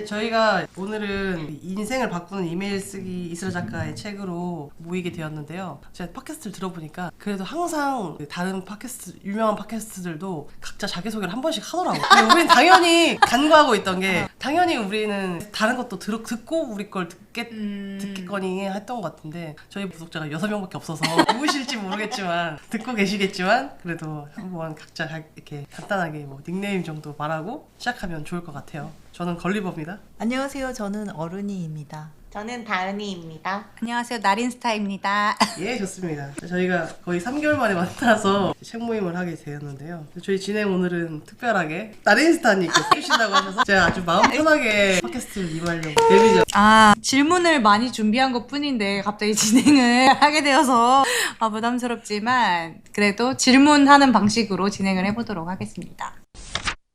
저희가 오늘은 인생을 바꾸는 이메일 쓰기 이슬아 작가의 책으로 모이게 되었는데요. 제가 팟캐스트를 들어보니까 그래도 항상 다른 팟캐스트, 유명한 팟캐스트들도 각자 자기소개를 한 번씩 하더라고요. 근데 우리는 당연히 간과하고 있던 게 당연히 우리는 다른 것도 듣고 우리 걸 듣겠거니 했던 것 같은데 저희 구독자가 6명밖에 없어서 누구실지 모르겠지만 듣고 계시겠지만 그래도 한번 각자 이렇게 간단하게 뭐 닉네임 정도 말하고 시작하면 좋을 것 같아요. 저는 걸리버입니다. 안녕하세요. 저는 어른이입니다. 저는 다은이입니다. 안녕하세요. 나린스타입니다. 예, 좋습니다. 저희가 거의 3개월 만에 만나서 책 모임을 하게 되었는데요. 저희 진행 오늘은 특별하게 나린스타님께서 해주신다고 하셔서 제가 아주 마음 편하게 팟캐스트를 임하려고 데뷔죠. 질문을 많이 준비한 것 뿐인데 갑자기 진행을 하게 되어서 부담스럽지만 그래도 질문하는 방식으로 진행을 해보도록 하겠습니다.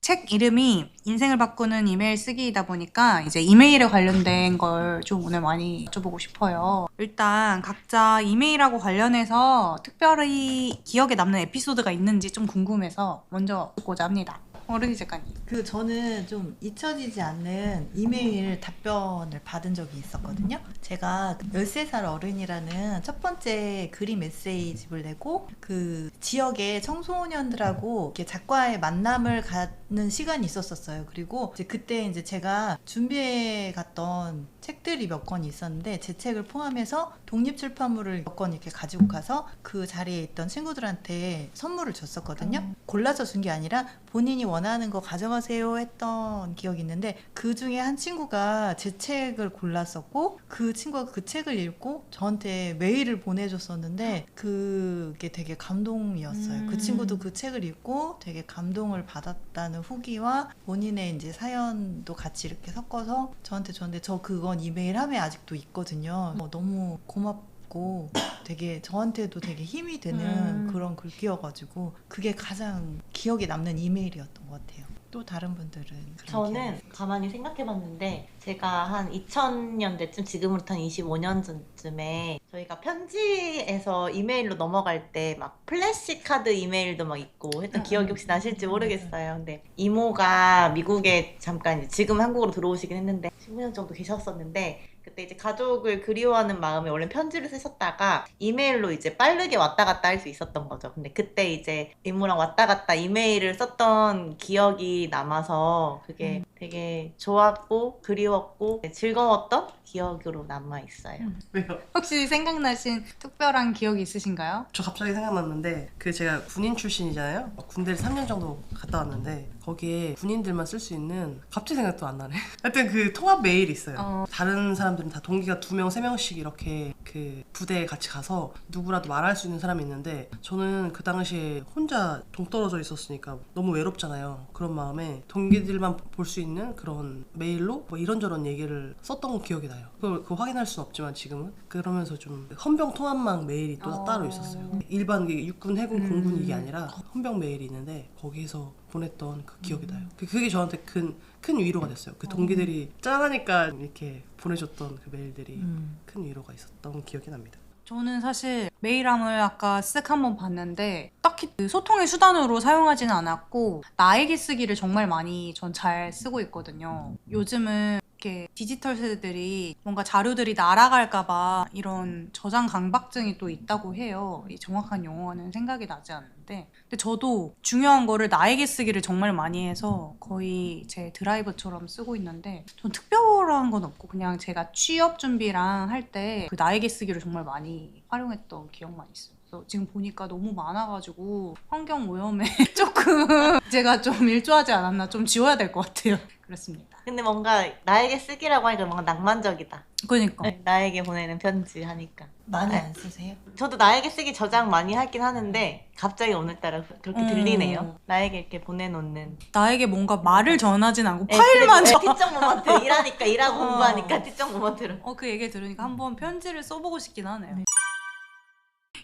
책 이름이 인생을 바꾸는 이메일 쓰기이다 보니까 이제 이메일에 관련된 걸 좀 오늘 많이 여쭤보고 싶어요. 일단 각자 이메일하고 관련해서 특별히 기억에 남는 에피소드가 있는지 좀 궁금해서 먼저 듣고자 합니다. 어른이 작가님. 저는 좀 잊혀지지 않는 이메일 답변을 받은 적이 있었거든요. 제가 13살 어른이라는 첫 번째 그림 에세이집을 내고 그 지역의 청소년들하고 이렇게 작가의 만남을 갖는 시간이 있었어요. 그리고 이제 그때 이제 제가 준비해 갔던 책들이 몇 권 있었는데 제 책을 포함해서 독립출판물을 몇 권 이렇게 가지고 가서 그 자리에 있던 친구들한테 선물을 줬었거든요. 골라서 준 게 아니라 본인이 원하는 거 가져가세요 했던 기억이 있는데 그 중에 한 친구가 제 책을 골랐었고 그 친구가 그 책을 읽고 저한테 메일을 보내줬었는데 그게 되게 감동이었어요. 그 친구도 그 책을 읽고 되게 감동을 받았다는 후기와 본인의 이제 사연도 같이 이렇게 섞어서 저한테 줬는데 저 그건 이메일함에 아직도 있거든요. 너무 고맙고 되게 저한테도 되게 힘이 되는 그런 글귀여가지고 그게 가장 기억에 남는 이메일이었던 것 같아요. 또 다른 분들은? 저는 가만히 생각해봤는데 제가 한 2000년대쯤 지금으로부터 한 25년 전쯤에 저희가 편지에서 이메일로 넘어갈 때 막 플래시 카드 이메일도 막 있고 했던 기억이 혹시 나실지 모르겠어요. 근데 이모가 미국에 잠깐 이제 지금 한국으로 들어오시긴 했는데 15년 정도 계셨었는데 그때 이제 가족을 그리워하는 마음에 원래 편지를 쓰셨다가 이메일로 이제 빠르게 왔다 갔다 할 수 있었던 거죠. 근데 그때 이제 이모랑 왔다 갔다 이메일을 썼던 기억이 남아서 그게 되게 좋았고 그리웠고 즐거웠던 기억으로 남아있어요. 왜요? 혹시 생각나신 특별한 기억이 있으신가요? 저 갑자기 생각났는데 제가 군인 출신이잖아요. 군대를 3년 정도 갔다 왔는데 거기에 군인들만 쓸 수 있는 갑자기 생각도 안 나네. 하여튼 그 통합 메일이 있어요. 다른 사람들은 다 동기가 2명, 3명씩 이렇게 그 부대에 같이 가서 누구라도 말할 수 있는 사람이 있는데 저는 그 당시에 혼자 동떨어져 있었으니까 너무 외롭잖아요. 그런 마음에 동기들만 볼 수 있는 그런 메일로 뭐 이런저런 얘기를 썼던 기억이 나요. 그걸 확인할 수는 없지만 지금은 그러면서 좀 헌병 통합망 메일이 또 따로 있었어요. 일반 육군, 해군, 공군 이게 아니라 헌병 메일이 있는데 거기에서 보냈던 그 기억이 나요. 그게 저한테 큰 위로가 됐어요. 그 동기들이 짠하니까 이렇게 보내줬던 그 메일들이 큰 위로가 있었던 기억이 납니다. 저는 사실 메일함을 아까 쓱 한번 봤는데 딱히 그 소통의 수단으로 사용하지는 않았고 나에게 쓰기를 정말 많이 전 잘 쓰고 있거든요. 요즘은 이렇게 디지털 세대들이 뭔가 자료들이 날아갈까봐 이런 저장 강박증이 또 있다고 해요. 이 정확한 용어는 생각이 나지 않는데 근데 저도 중요한 거를 나에게 쓰기를 정말 많이 해서 거의 제 드라이브처럼 쓰고 있는데 전 특별한 건 없고 그냥 제가 취업 준비랑 할 때 그 나에게 쓰기를 정말 많이 활용했던 기억만 있어요. 그래서 지금 보니까 너무 많아가지고 환경 오염에 조금 제가 좀 일조하지 않았나 좀 지워야 될 것 같아요. 그렇습니다. 근데 뭔가 나에게 쓰기라고 하니까 뭔가 낭만적이다. 그러니까 네, 나에게 보내는 편지 하니까. 많이 안 쓰세요? 저도 나에게 쓰기 저장 많이 하긴 하는데 갑자기 오늘따라 그렇게 들리네요. 나에게 이렇게 보내놓는. 나에게 뭔가 말을 전하진 않고 네, 파일만 그리고 티적 모먼트 일하니까 일하고 공부하니까 티적 모먼트로. 그 얘기를 들으니까 한번 편지를 써보고 싶긴 하네요.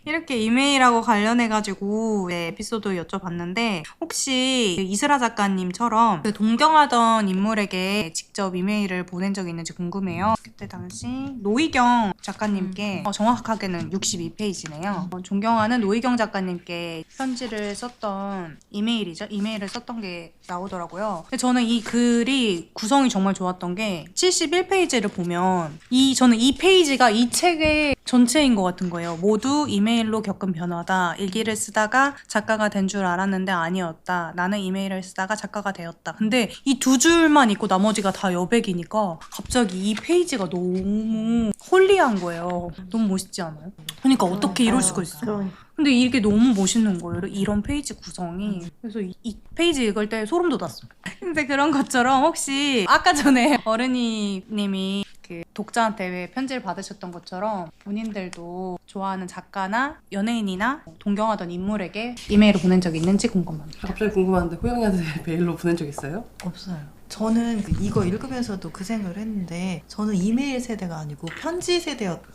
이렇게 이메일하고 관련해가지고 에피소드 여쭤봤는데 혹시 이슬아 작가님처럼 그 동경하던 인물에게 직접 이메일을 보낸 적이 있는지 궁금해요. 그때 당시 노희경 작가님께 정확하게는 62페이지네요. 존경하는 노희경 작가님께 편지를 썼던 이메일이죠. 이메일을 썼던 게 나오더라고요. 근데 저는 이 글이 구성이 정말 좋았던 게 71페이지를 보면 저는 이 페이지가 이 책의 전체인 것 같은 거예요. 모두 이메일로 겪은 변화다. 일기를 쓰다가 작가가 된 줄 알았는데 아니었다. 나는 이메일을 쓰다가 작가가 되었다. 근데 이 두 줄만 있고 나머지가 다 여백이니까 갑자기 이 페이지가 너무 홀리한 거예요. 너무 멋있지 않아요? 그러니까 어떻게 이럴 수가 있어. 근데 이게 너무 멋있는 거예요. 이런 페이지 구성이. 그래서 이 페이지 읽을 때 소름 돋았어요. 근데 그런 것처럼 혹시 아까 전에 어른이 님이 그 독자한테 편지를 받으셨던 것처럼 본인들도 좋아하는 작가나 연예인이나 동경하던 인물에게 이메일을 보낸 적이 있는지 궁금합니다. 갑자기 궁금한데 호영이한테 메일로 보낸 적 있어요? 없어요. 저는 이거 읽으면서도 그 생각을 했는데 저는 이메일 세대가 아니고 편지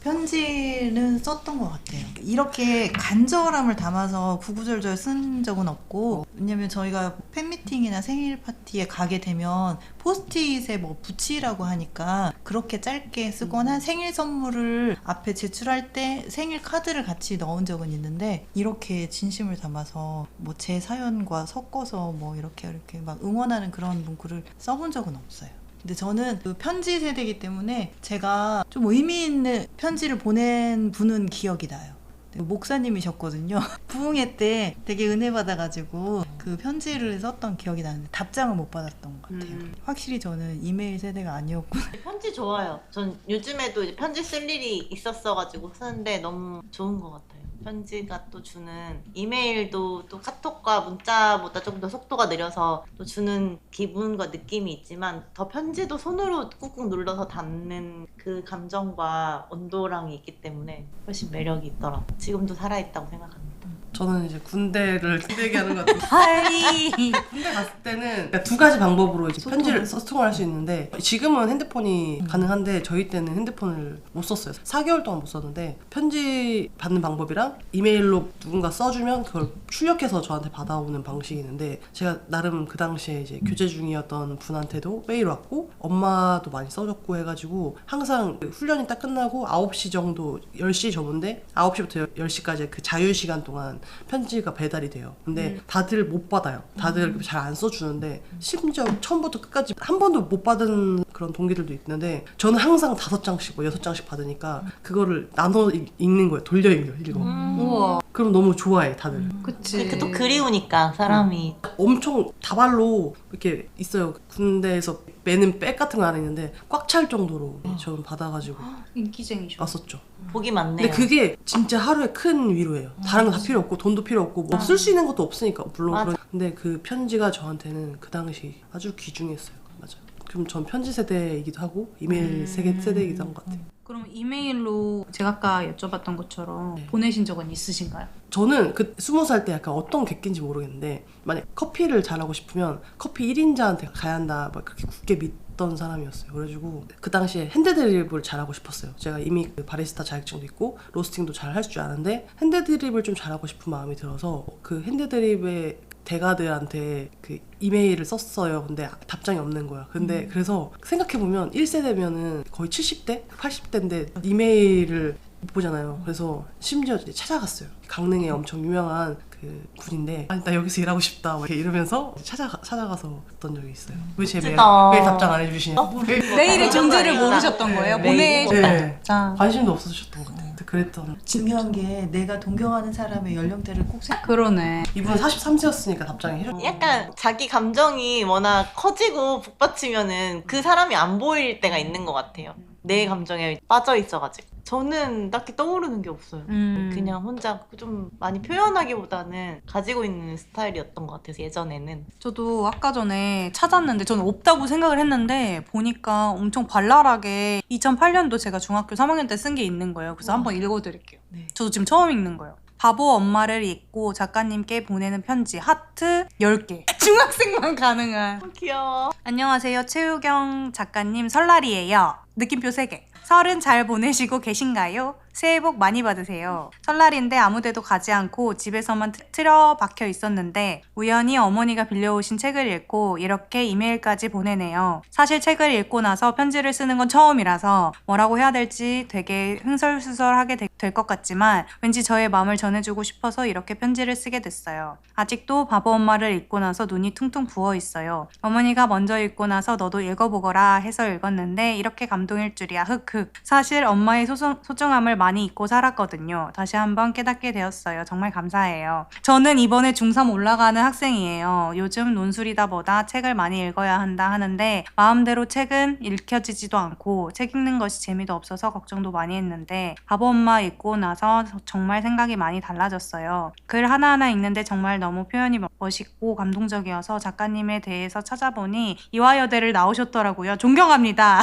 편지는 썼던 것 같아요. 이렇게 간절함을 담아서 구구절절 쓴 적은 없고 왜냐면 저희가 팬미팅이나 생일 파티에 가게 되면 포스트잇에 뭐 붙이라고 하니까 그렇게 짧게 쓰거나 생일 선물을 앞에 제출할 때 생일 카드를 같이 넣은 적은 있는데 이렇게 진심을 담아서 뭐 제 사연과 섞어서 뭐 이렇게 막 응원하는 그런 문구를 써본 적은 없어요. 근데 저는 그 편지 세대이기 때문에 제가 좀 의미 있는 편지를 보낸 분은 기억이 나요. 목사님이셨거든요. 부흥회 때 되게 은혜 받아가지고 그 편지를 썼던 기억이 나는데 답장을 못 받았던 것 같아요. 확실히 저는 이메일 세대가 아니었구나. 편지 좋아요. 전 요즘에도 이제 편지 쓸 일이 있었어가지고 쓰는데 너무 좋은 것 같아요. 편지가 또 주는 이메일도 또 카톡과 문자보다 조금 더 속도가 느려서 또 주는 기분과 느낌이 있지만 더 편지도 손으로 꾹꾹 눌러서 닿는 그 감정과 온도랑이 있기 때문에 훨씬 매력이 있더라고요. 지금도 살아있다고 생각합니다. 저는 이제 군대 얘기하는 것 같은데 하이. 군대 갔을 때는 그러니까 두 가지 방법으로 이제 편지를 소통을 할 수 있는데 지금은 핸드폰이 가능한데 저희 때는 핸드폰을 못 썼어요. 4개월 동안 못 썼는데 편지 받는 방법이랑 이메일로 누군가 써주면 그걸 출력해서 저한테 받아오는 방식이 있는데 제가 나름 그 당시에 이제 교제 중이었던 분한테도 메일 왔고 엄마도 많이 써줬고 해가지고 항상 그 훈련이 딱 끝나고 9시 정도 10시 접은데 9시부터 10시까지 그 자유시간 동안 편지가 배달이 돼요. 근데 다들 못 받아요. 다들 잘 안 써주는데 심지어 처음부터 끝까지 한 번도 못 받은 그런 동기들도 있는데 저는 항상 5장씩 뭐 6장씩 받으니까 그거를 나눠 읽는 거예요. 돌려 읽어. 우와. 그럼 너무 좋아해 다들. 그치. 또 그리우니까 사람이 엄청 다발로 이렇게 있어요. 군대에서 매는 백 같은 거 하나 있는데 꽉 찰 정도로 저는 받아가지고 인기쟁이죠. 왔었죠. 복이 많네요. 근데 그게 진짜 하루에 큰 위로예요. 다른 거 다 필요 없고 돈도 필요 없고 뭐 쓸 수 있는 것도 없으니까 물론 근데 그 편지가 저한테는 그 당시 아주 귀중했어요. 맞아요. 그럼 전 편지 세대이기도 하고 이메일 세대이기도 한 것 같아요. 그럼 이메일로 제가 아까 여쭤봤던 것처럼 보내신 적은 있으신가요? 저는 그 20살 때 약간 어떤 객기인지 모르겠는데 만약 커피를 잘하고 싶으면 커피 1인자한테 가야 한다 막 그렇게 굳게 믿던 사람이었어요. 그래가지고 그 당시에 핸드드립을 잘하고 싶었어요. 제가 이미 그 바리스타 자격증도 있고 로스팅도 잘 할 줄 아는데 핸드드립을 좀 잘하고 싶은 마음이 들어서 그 핸드드립의 대가들한테 그 이메일을 썼어요. 근데 답장이 없는 거야. 근데 그래서 생각해보면 1세대면은 거의 70대? 80대인데 이메일을 못 보잖아요. 그래서 심지어 이제 찾아갔어요. 강릉에 엄청 유명한 그 군인데 아니 나 여기서 일하고 싶다 이렇게 이러면서 찾아가서 했던 적이 있어요. 왜 제 메일 답장 안 해주시냐. 메일의 존재를 모르셨던 거예요? 네. 자, 관심도 없으셨던 것 같아요. 그랬던 중요한 게 내가 동경하는 사람의 연령대를 꼭 그러네. 이분은 43세였으니까 답장이 해줬죠. 약간 자기 감정이 워낙 커지고 북받치면은 그 사람이 안 보일 때가 있는 것 같아요. 내 감정에 빠져 있어가지고. 저는 딱히 떠오르는 게 없어요. 그냥 혼자 좀 많이 표현하기보다는 가지고 있는 스타일이었던 것 같아서 예전에는. 저도 아까 전에 찾았는데 저는 없다고 생각을 했는데 보니까 엄청 발랄하게 2008년도 제가 중학교 3학년 때 쓴 게 있는 거예요. 그래서 한번 읽어드릴게요. 네. 저도 지금 처음 읽는 거예요. 바보 엄마를 잊고 작가님께 보내는 편지 하트 10개. 중학생만 가능한. 귀여워. 안녕하세요. 최우경 작가님 설날이에요. 느낌표 3개. 설은 잘 보내시고 계신가요? 새해 복 많이 받으세요. 설날인데 아무데도 가지 않고 집에서만 틀어박혀 있었는데 우연히 어머니가 빌려오신 책을 읽고 이렇게 이메일까지 보내네요. 사실 책을 읽고 나서 편지를 쓰는 건 처음이라서 뭐라고 해야 될지 되게 흥설수설하게 될 것 같지만 왠지 저의 마음을 전해주고 싶어서 이렇게 편지를 쓰게 됐어요. 아직도 바보 엄마를 읽고 나서 눈이 퉁퉁 부어 있어요. 어머니가 먼저 읽고 나서 너도 읽어보거라 해서 읽었는데 이렇게 감동일 줄이야. 흑흑. 사실 엄마의 소중함을 많이 잊고 살았거든요. 다시 한번 깨닫게 되었어요. 정말 감사해요. 저는 이번에 중3 올라가는 학생이에요. 요즘 논술이다 보다 책을 많이 읽어야 한다 하는데 마음대로 책은 읽혀지지도 않고 책 읽는 것이 재미도 없어서 걱정도 많이 했는데 바보 엄마 읽고 나서 정말 생각이 많이 달라졌어요. 글 하나하나 읽는데 정말 너무 표현이 멋있고 감동적이어서 작가님에 대해서 찾아보니 이화여대를 나오셨더라고요. 존경합니다.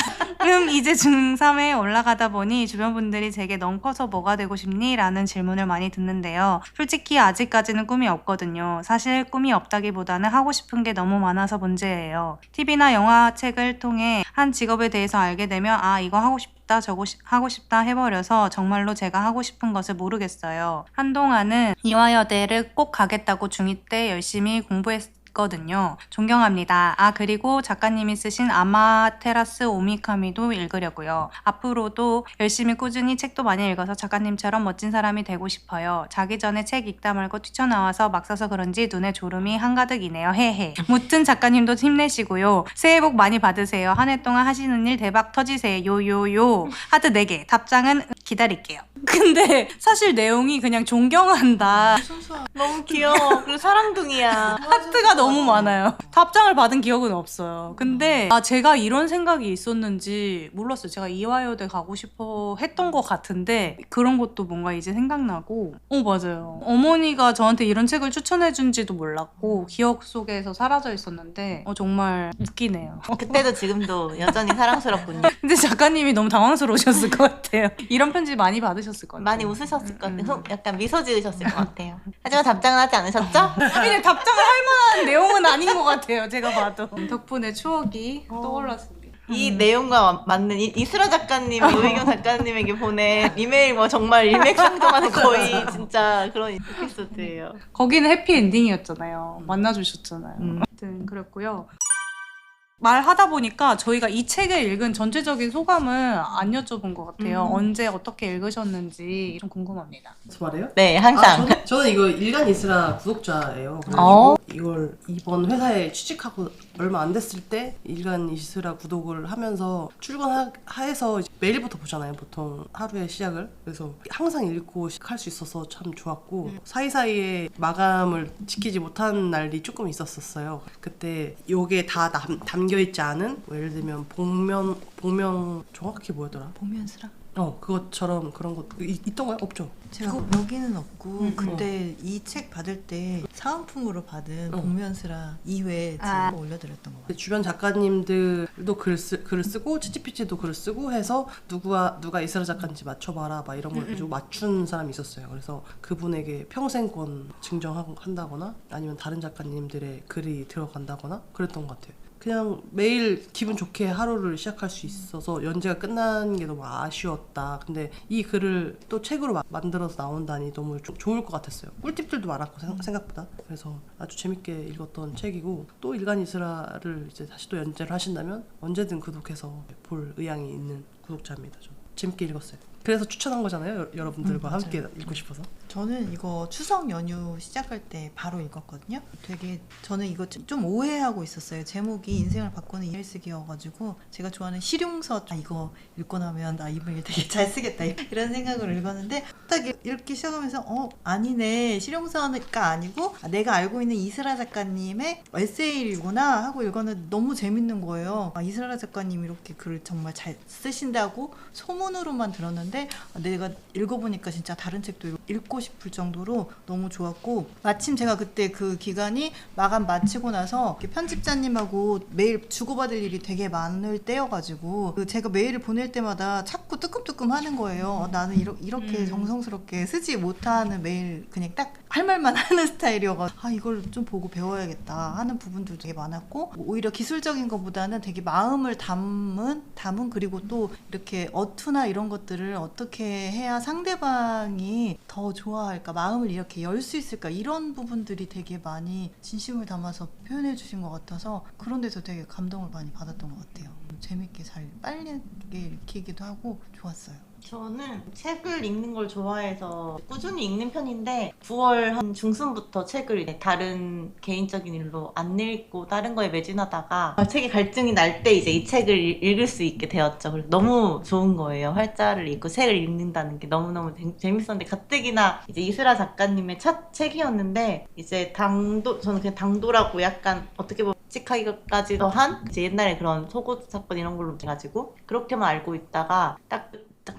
이제 중3에 올라가다 보니 주변 분들이 제게 넌 커서 뭐가 되고 싶니? 라는 질문을 많이 듣는데요. 솔직히 아직까지는 꿈이 없거든요. 사실 꿈이 없다기보다는 하고 싶은 게 너무 많아서 문제예요. TV나 영화 책을 통해 한 직업에 대해서 알게 되면 아 이거 하고 싶다 저거 하고 싶다 해버려서 정말로 제가 하고 싶은 것을 모르겠어요. 한동안은 이화여대를 꼭 가겠다고 중2 때 열심히 공부했거든요. 존경합니다. 아 그리고 작가님이 쓰신 아마테라스 오미카미도 읽으려고요. 앞으로도 열심히 꾸준히 책도 많이 읽어서 작가님처럼 멋진 사람이 되고 싶어요. 자기 전에 책 읽다 말고 뛰쳐나와서 막 써서 그런지 눈에 졸음이 한가득이네요. 헤헤. 무튼 작가님도 힘내시고요. 새해 복 많이 받으세요. 한 해 동안 하시는 일 대박 터지세요. 요요요. 하트 4개. 답장은 기다릴게요. 근데 사실 내용이 그냥 존경한다. 순수한. 너무 귀여워. 그리고 사랑둥이야. 하트가 너무 많아요. 답장을 받은 기억은 없어요. 근데 제가 이런 생각이 있었는지 몰랐어요. 제가 이화여대 가고 싶어 했던 것 같은데 그런 것도 뭔가 이제 생각나고 맞아요. 어머니가 저한테 이런 책을 추천해준지도 몰랐고 기억 속에서 사라져 있었는데 정말 웃기네요. 그때도 지금도 여전히 사랑스럽군요. 근데 작가님이 너무 당황스러우셨을 것 같아요. 이런 편지 많이 받으셨을 것 같아요. 많이 웃으셨을 것 같아요. 약간 미소 지으셨을 것 같아요. 하지만 답장은 하지 않으셨죠? 그냥 답장을 할 만한 내용은 아닌 것 같아요. 제가 봐도. 덕분에 추억이 떠올랐습니다. 이 내용과 맞는 이슬아 작가님이 노희경 작가님에게 보낸 이메일 뭐 정말 일맥상통하는 거의 진짜 그런 에피소드예요. 거기는 해피엔딩이었잖아요. 만나주셨잖아요. 아무튼 그랬고요. 말하다 보니까 저희가 이 책을 읽은 전체적인 소감을 안 여쭤본 것 같아요. 언제 어떻게 읽으셨는지 좀 궁금합니다. 저 말해요? 네, 항상. 저는 이거 일간 이스라 구독자예요. 그래서 이걸 이번 회사에 취직하고 얼마 안 됐을 때 일간 이스라 구독을 하면서 출근해서 메일부터 보잖아요. 보통 하루의 시작을. 그래서 항상 읽고 시작할 수 있어서 참 좋았고 사이사이에 마감을 지키지 못한 날이 조금 있었어요. 그때 요게 다 담겨있지 않은 예를 들면 복면 정확히 뭐였더라? 복면스라? 그것처럼 그런 것 있던가요? 없죠? 제가 여기는 없고 그때 이 책 받을 때 사은품으로 받은 복면스라 2회 제가 올려드렸던 것 같아요. 주변 작가님들도 글을 쓰고 치치피치도 글을 쓰고 해서 누가 이스라 작가인지 맞춰봐라 막 이런 걸 가지고 맞춘 사람이 있었어요. 그래서 그분에게 평생권 증정한다거나 아니면 다른 작가님들의 글이 들어간다거나 그랬던 것 같아요. 그냥 매일 기분 좋게 하루를 시작할 수 있어서 연재가 끝난 게 너무 아쉬웠다. 근데 이 글을 또 책으로 만들어서 나온다니 너무 좋을 것 같았어요. 꿀팁들도 많았고 생각보다. 그래서 아주 재밌게 읽었던 책이고 또 일간 이스라를 이제 다시 또 연재를 하신다면 언제든 구독해서 볼 의향이 있는 구독자입니다. 저 재밌게 읽었어요. 그래서 추천한 거잖아요. 여러분들과 함께 읽고 싶어서. 저는 이거 추석 연휴 시작할 때 바로 읽었거든요. 되게 저는 이거 좀 오해하고 있었어요. 제목이 인생을 바꾸는 이메일 쓰기여가지고 제가 좋아하는 실용서 이거 읽고 나면 나 이메일 되게 잘 쓰겠다 이런 생각으로 읽었는데 딱 읽기 시작하면서 아니네 실용서가 아니고 내가 알고 있는 이스라 작가님의 에세이구나 하고 읽었는데 너무 재밌는 거예요. 이스라 작가님이 이렇게 글을 정말 잘 쓰신다고 소문으로만 들었는데 내가 읽어보니까 진짜 다른 책도 읽고 싶을 정도로 너무 좋았고 마침 제가 그때 그 기간이 마감 마치고 나서 편집자님하고 메일 주고받을 일이 되게 많을 때여가지고 제가 메일을 보낼 때마다 자꾸 뜨끔뜨끔 하는 거예요. 나는 이렇게 정성스럽게 쓰지 못하는 메일 그냥 딱 할 말만 하는 스타일이어가지고 이걸 좀 보고 배워야겠다 하는 부분도 되게 많았고, 오히려 기술적인 것보다는 되게 마음을 담은 그리고 또 이렇게 어투나 이런 것들을 어떻게 해야 상대방이 더 좋아할까, 마음을 이렇게 열 수 있을까, 이런 부분들이 되게 많이 진심을 담아서 표현해 주신 것 같아서 그런 데서 되게 감동을 많이 받았던 것 같아요. 재밌게 잘 빨리 읽히기도 하고 좋았어요. 저는 책을 읽는 걸 좋아해서 꾸준히 읽는 편인데 9월 한 중순부터 책을 이제 다른 개인적인 일로 안 읽고 다른 거에 매진하다가 책에 갈증이 날 때 이제 이 책을 읽을 수 있게 되었죠. 그래서 너무 좋은 거예요. 활자를 읽고 책을 읽는다는 게 너무너무 재밌었는데, 가뜩이나 이제 이슬아 작가님의 첫 책이었는데 이제 저는 그냥 당도라고 약간 어떻게 보면 끔찍하기까지도 한 이제 옛날에 그런 속옷 사건 이런 걸로 해가지고 그렇게만 알고 있다가 딱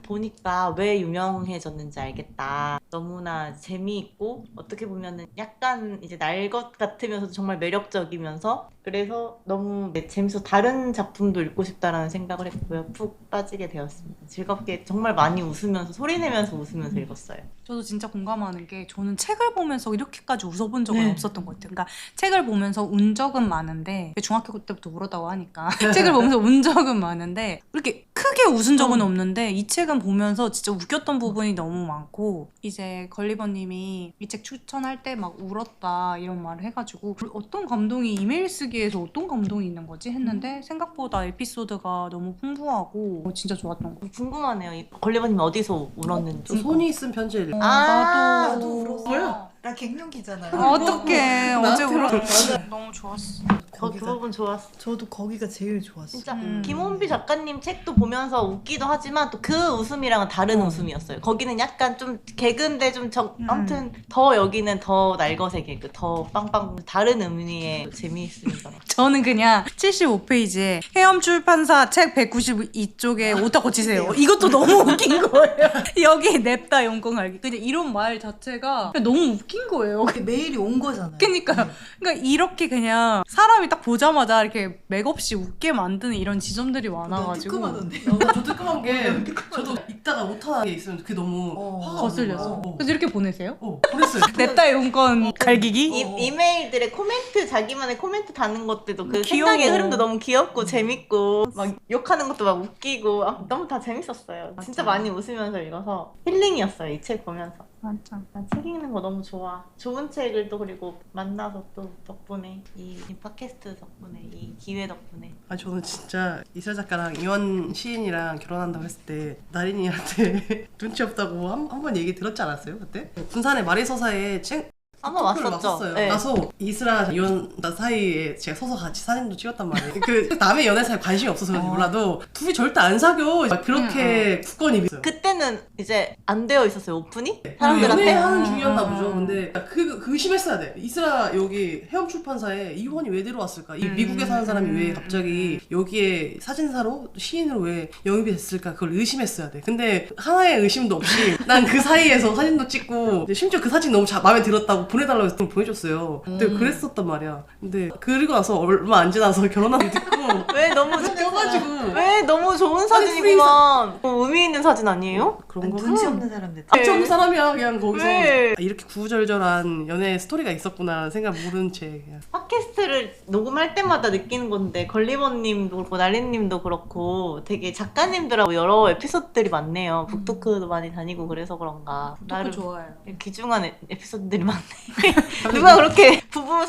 보니까 왜 유명해졌는지 알겠다. 너무나 재미있고 어떻게 보면은 약간 이제 날 것 같으면서도 정말 매력적이면서, 그래서 너무 재밌어서 다른 작품도 읽고 싶다라는 생각을 했고요. 푹 빠지게 되었습니다. 즐겁게 정말 많이 웃으면서 소리내면서 웃으면서 읽었어요. 저도 진짜 공감하는 게, 저는 책을 보면서 이렇게까지 웃어본 적은 없었던 것 같아요. 그러니까 책을 보면서 운 적은 많은데, 중학교 때부터 울었다고 하니까 책을 보면서 운 적은 많은데 이렇게 크게 웃은 적은 없는데, 이 책은 보면서 진짜 웃겼던 부분이 너무 많고, 이제 걸리버님이 이 책 추천할 때 막 울었다 이런 말을 해가지고 어떤 감동이, 이메일 쓰기에서 어떤 감동이 있는 거지 했는데 생각보다 에피소드가 너무 풍부하고 진짜 좋았던 거. 궁금하네요. 이 걸리버님 어디서 울었는지. 손이 쓴 편지를 나도 울었어. 뭐야? 나 갱년기잖아요. 어떡해. 어제 나한테 울었어. 너무 좋았어. 그 부분 좋았어. 저도 거기가 제일 좋았어요. 진짜 김원비 작가님 책도 보면서 웃기도 하지만 또 그 웃음이랑은 다른 웃음이었어요. 거기는 약간 좀 개그인데 좀 아무튼 더 여기는 더 날것의 개그, 더 빵빵 다른 의미의 재미있습니다. 저는 그냥 75페이지에 해엄출판사 책 192쪽에 오타 고치세요. 이것도 너무 웃긴 거예요. 여기 냅다 용건 알기. 그냥 이런 말 자체가 그냥 너무 웃긴 거예요. 메일이 온 거잖아요. 그러니까 이렇게 그냥 사람이 딱 보자마자 이렇게 맥없이 웃게 만드는 이런 지점들이 많아가지고. 뜨끔하던데. 저 뜨끔한 게 저도 읽다가 못하는 게 있으면 그게 너무 화가 거슬려서. 오는 거야. 그래서 이렇게 보내세요? 보냈어요. 냅다 용건 갈기기? 이메일들의 코멘트, 자기만의 코멘트 다는 것들도 그 귀여워. 생각의 흐름도 너무 귀엽고 재밌고 막 욕하는 것도 막 웃기고 너무 다 재밌었어요. 진짜 많이 웃으면서 읽어서 힐링이었어요. 이 책 보면서. 맞아. 난 책 읽는 거 너무 좋아. 좋은 책을 또 그리고 만나서 또 덕분에 이 팟캐스트 덕분에 이 기회 덕분에. 저는 진짜 이슬 작가랑 이원 시인이랑 결혼한다고 했을 때 나린이한테 눈치 없다고 한 번 얘기 들었지 않았어요 그때? 군산의 마리서사에 책 한번 토크를 왔었죠. 왔었어요. 네. 가서 이슬아 이원 나 사이에 제가 서서 같이 사진도 찍었단 말이에요. 그 남의 연애 사이에 관심이 없어서 그런지 몰라도 둘이 절대 안 사겨. 막 그렇게 굳건히 믿어요. 그때는 이제 안 되어 있었어요. 오픈이? 연애하는 사람들한테. 중이었나 보죠. 근데 그 의심했어야 돼. 이슬아 여기 해엄 출판사에 이원이 왜 들어왔을까? 이 미국에 사는 사람이 왜 갑자기 여기에 사진사로 시인으로 왜 영입이 됐을까? 그걸 의심했어야 돼. 근데 하나의 의심도 없이 난 그 사이에서 사진도 찍고 심지어 그 사진 너무 마음에 들었다고 보내달라고 해서 보내줬어요. 근데 그랬었단 말이야. 근데 그리고 나서 얼마 안 지나서 결혼한 거 듣고 왜 너무 껴가지고 왜 너무 좋은 사진이구만. 의미 있는 사진 아니에요? 그런 거 눈치 없는 사람들. 앞치 없는 사람이야 그냥 거기서 왜? 이렇게 구구절절한 연애 스토리가 있었구나 생각 모른 채 그냥. 팟캐스트를 녹음할 때마다 느끼는 건데 걸리버님도 그렇고 날린님도 그렇고 되게 작가님들하고 여러 에피소드들이 많네요. 북토크도 많이 다니고 그래서 그런가. 너무 좋아요. 귀중한 에피소드들이 많네. 누가 그렇게 부부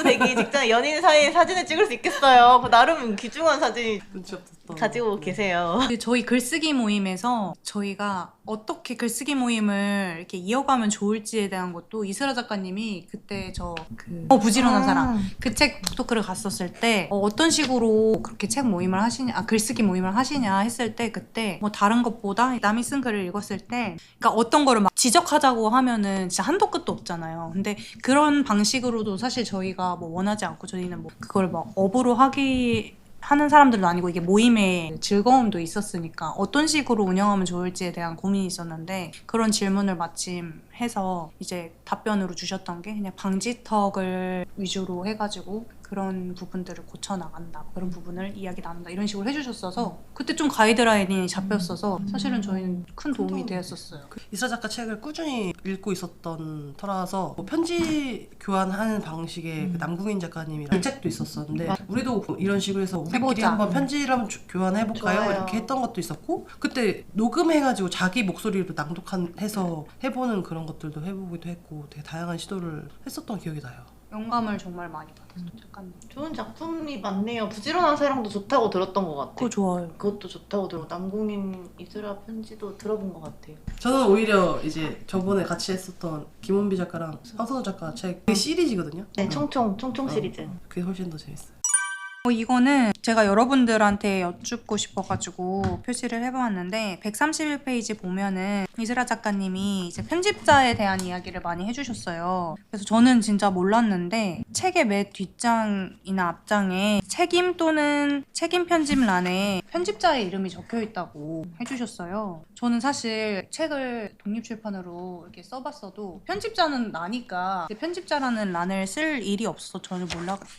되기 직전에 연인 사이에 사진을 찍을 수 있겠어요. 나름 귀중한 사진 눈치 없었던 가지고 계세요. 저희 글쓰기 모임에서 저희가 어떻게 글쓰기 모임을 이렇게 이어가면 좋을지에 대한 것도 이슬아 작가님이 그때 부지런한 사람 그 책 북토크를 갔었을 때 어떤 식으로 그렇게 책 모임을 하시냐, 글쓰기 모임을 하시냐 했을 때 그때 뭐 다른 것보다 남이 쓴 글을 읽었을 때 그러니까 어떤 거를 막 지적하자고 하면은 진짜 한도 끝도 없잖아요. 근데 그런 방식으로도 사실 저희가 뭐 원하지 않고 저희는 뭐 그걸 막 업으로 하는 사람들도 아니고 이게 모임의 즐거움도 있었으니까 어떤 식으로 운영하면 좋을지에 대한 고민이 있었는데 그런 질문을 마침 해서 이제 답변으로 주셨던 게 그냥 방지턱을 위주로 해가지고 그런 부분들을 고쳐나간다, 그런 부분을 이야기 나눈다 이런 식으로 해주셨어서 그때 좀 가이드라인이 잡혔어서 사실은 저희는 큰 도움이 되었었어요. 이스라 작가 책을 꾸준히 읽고 있었던 터라서 뭐 편지 교환하는 방식의 그 남궁인 작가님이랑 이 책도 있었었는데 우리도 이런 식으로 해서 우리끼리 해보자. 한번 편지를 한번 교환해볼까요? 좋아요. 이렇게 했던 것도 있었고 그때 녹음해가지고 자기 목소리로 낭독해서 해보는 그런 것들도 해보기도 했고 되게 다양한 시도를 했었던 기억이 나요. 영감을 정말 많이 받았어요. 작가님. 좋은 작품이 많네요. 부지런한 사랑도 좋다고 들었던 것 같아요. 그거 좋아요. 그것도 좋다고 들어. 남궁인 이스라 편지도 들어본 것 같아요. 저는 오히려 이제 저번에 같이 했었던 김원비 작가랑 황선우 작가 책 그 시리즈거든요. 네, 총총 시리즈. 그게 훨씬 더 재밌어요. 이거는 제가 여러분들한테 여쭙고 싶어가지고 표시를 해보았는데 131페이지 보면은 이스라 작가님이 이제 편집자에 대한 이야기를 많이 해주셨어요. 그래서 저는 진짜 몰랐는데 책의 맨 뒷장이나 앞장에 책임 또는 책임 편집란에 편집자의 이름이 적혀 있다고 해주셨어요. 저는 사실 책을 독립출판으로 이렇게 써봤어도 편집자는 나니까 편집자라는 란을 쓸 일이 없어서 전혀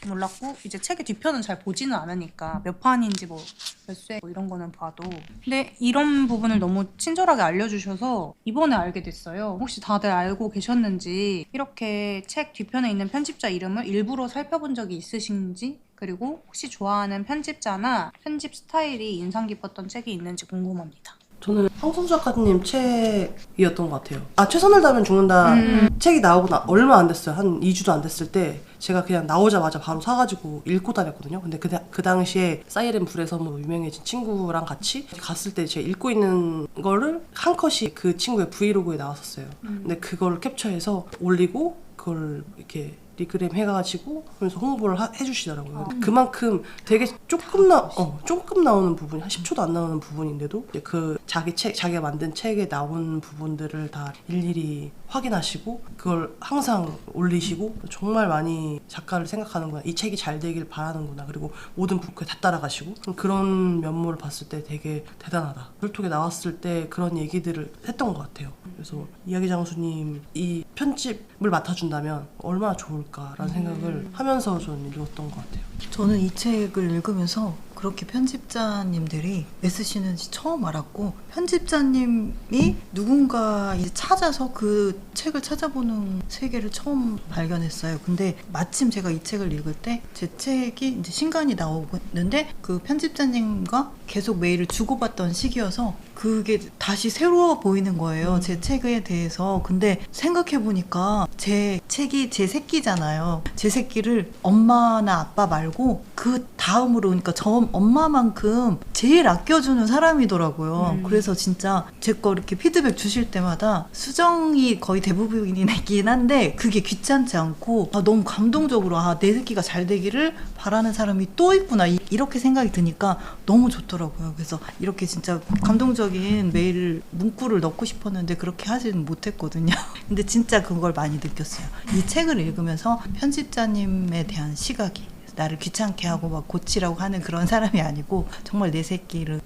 몰랐고 이제 책의 뒤편은 잘 보지는 않으니까 몇 판인지 뭐 몇 쇄 뭐 이런 거는 봐도 근데 이런 부분을 너무 친절하게 알려주셔서 이번에 알게 됐어요. 혹시 다들 알고 계셨는지 이렇게 책 뒤편에 있는 편집자 이름을 일부러 살펴본 적이 있으신지 그리고 혹시 좋아하는 편집자나 편집 스타일이 인상 깊었던 책이 있는지 궁금합니다. 저는 황선우 작가님 책이었던 것 같아요. 최선을 다하면 죽는다 책이 나오고 얼마 안 됐어요. 한 2주도 안 됐을 때 제가 그냥 나오자마자 바로 사가지고 읽고 다녔거든요. 근데 그 당시에 사이렌 불에서 뭐 유명해진 친구랑 같이 갔을 때 제가 읽고 있는 거를 한 컷이 그 친구의 브이로그에 나왔었어요. 근데 그걸 캡처해서 올리고 그걸 이렇게 리그램 해가지고 그래서 홍보를 해주시더라고요. 그만큼 되게 조금 나오는 부분이 한 10초도 안 나오는 부분인데도 이제 그 자기가 만든 책에 나온 부분들을 다 일일이 확인하시고 그걸 항상 올리시고 정말 많이 작가를 생각하는구나, 이 책이 잘 되길 바라는구나, 그리고 모든 부끄에 다 따라가시고 그런 면모를 봤을 때 되게 대단하다. 툴톡에 나왔을 때 그런 얘기들을 했던 것 같아요. 그래서 이야기 장수님 이 편집을 맡아준다면 얼마나 좋을까라는 생각을 하면서 저는 읽었던 것 같아요. 저는 이 책을 읽으면서 그렇게 편집자님들이 애쓰시는지 처음 알았고 편집자님이 누군가 이제 찾아서 그 책을 찾아보는 세계를 처음 발견했어요. 근데 마침 제가 이 책을 읽을 때 제 책이 이제 신간이 나오는데 그 편집자님과 계속 메일을 주고받던 시기여서 그게 다시 새로워 보이는 거예요. 제 책에 대해서. 근데 생각해보니까 제 책이 제 새끼잖아요. 제 새끼를 엄마나 아빠 말고 그 다음으로, 그러니까 저 엄마만큼 제일 아껴주는 사람이더라고요. 그래서 진짜 제 거 이렇게 피드백 주실 때마다 수정이 거의 대부분이긴 한데 그게 귀찮지 않고 너무 감동적으로 내 새끼가 잘 되기를 바라는 사람이 또 있구나 이렇게 생각이 드니까 너무 좋더라고요. 그래서 이렇게 진짜 감동적인 메일을 문구를 넣고 싶었는데 그렇게 하지는 못했거든요. 근데 진짜 그걸 많이 느꼈어요. 이 책을 읽으면서 편집자님에 대한 시각이 나를 귀찮게 하고 막 고치라고 하는 그런 사람이 아니고 정말 내 새끼를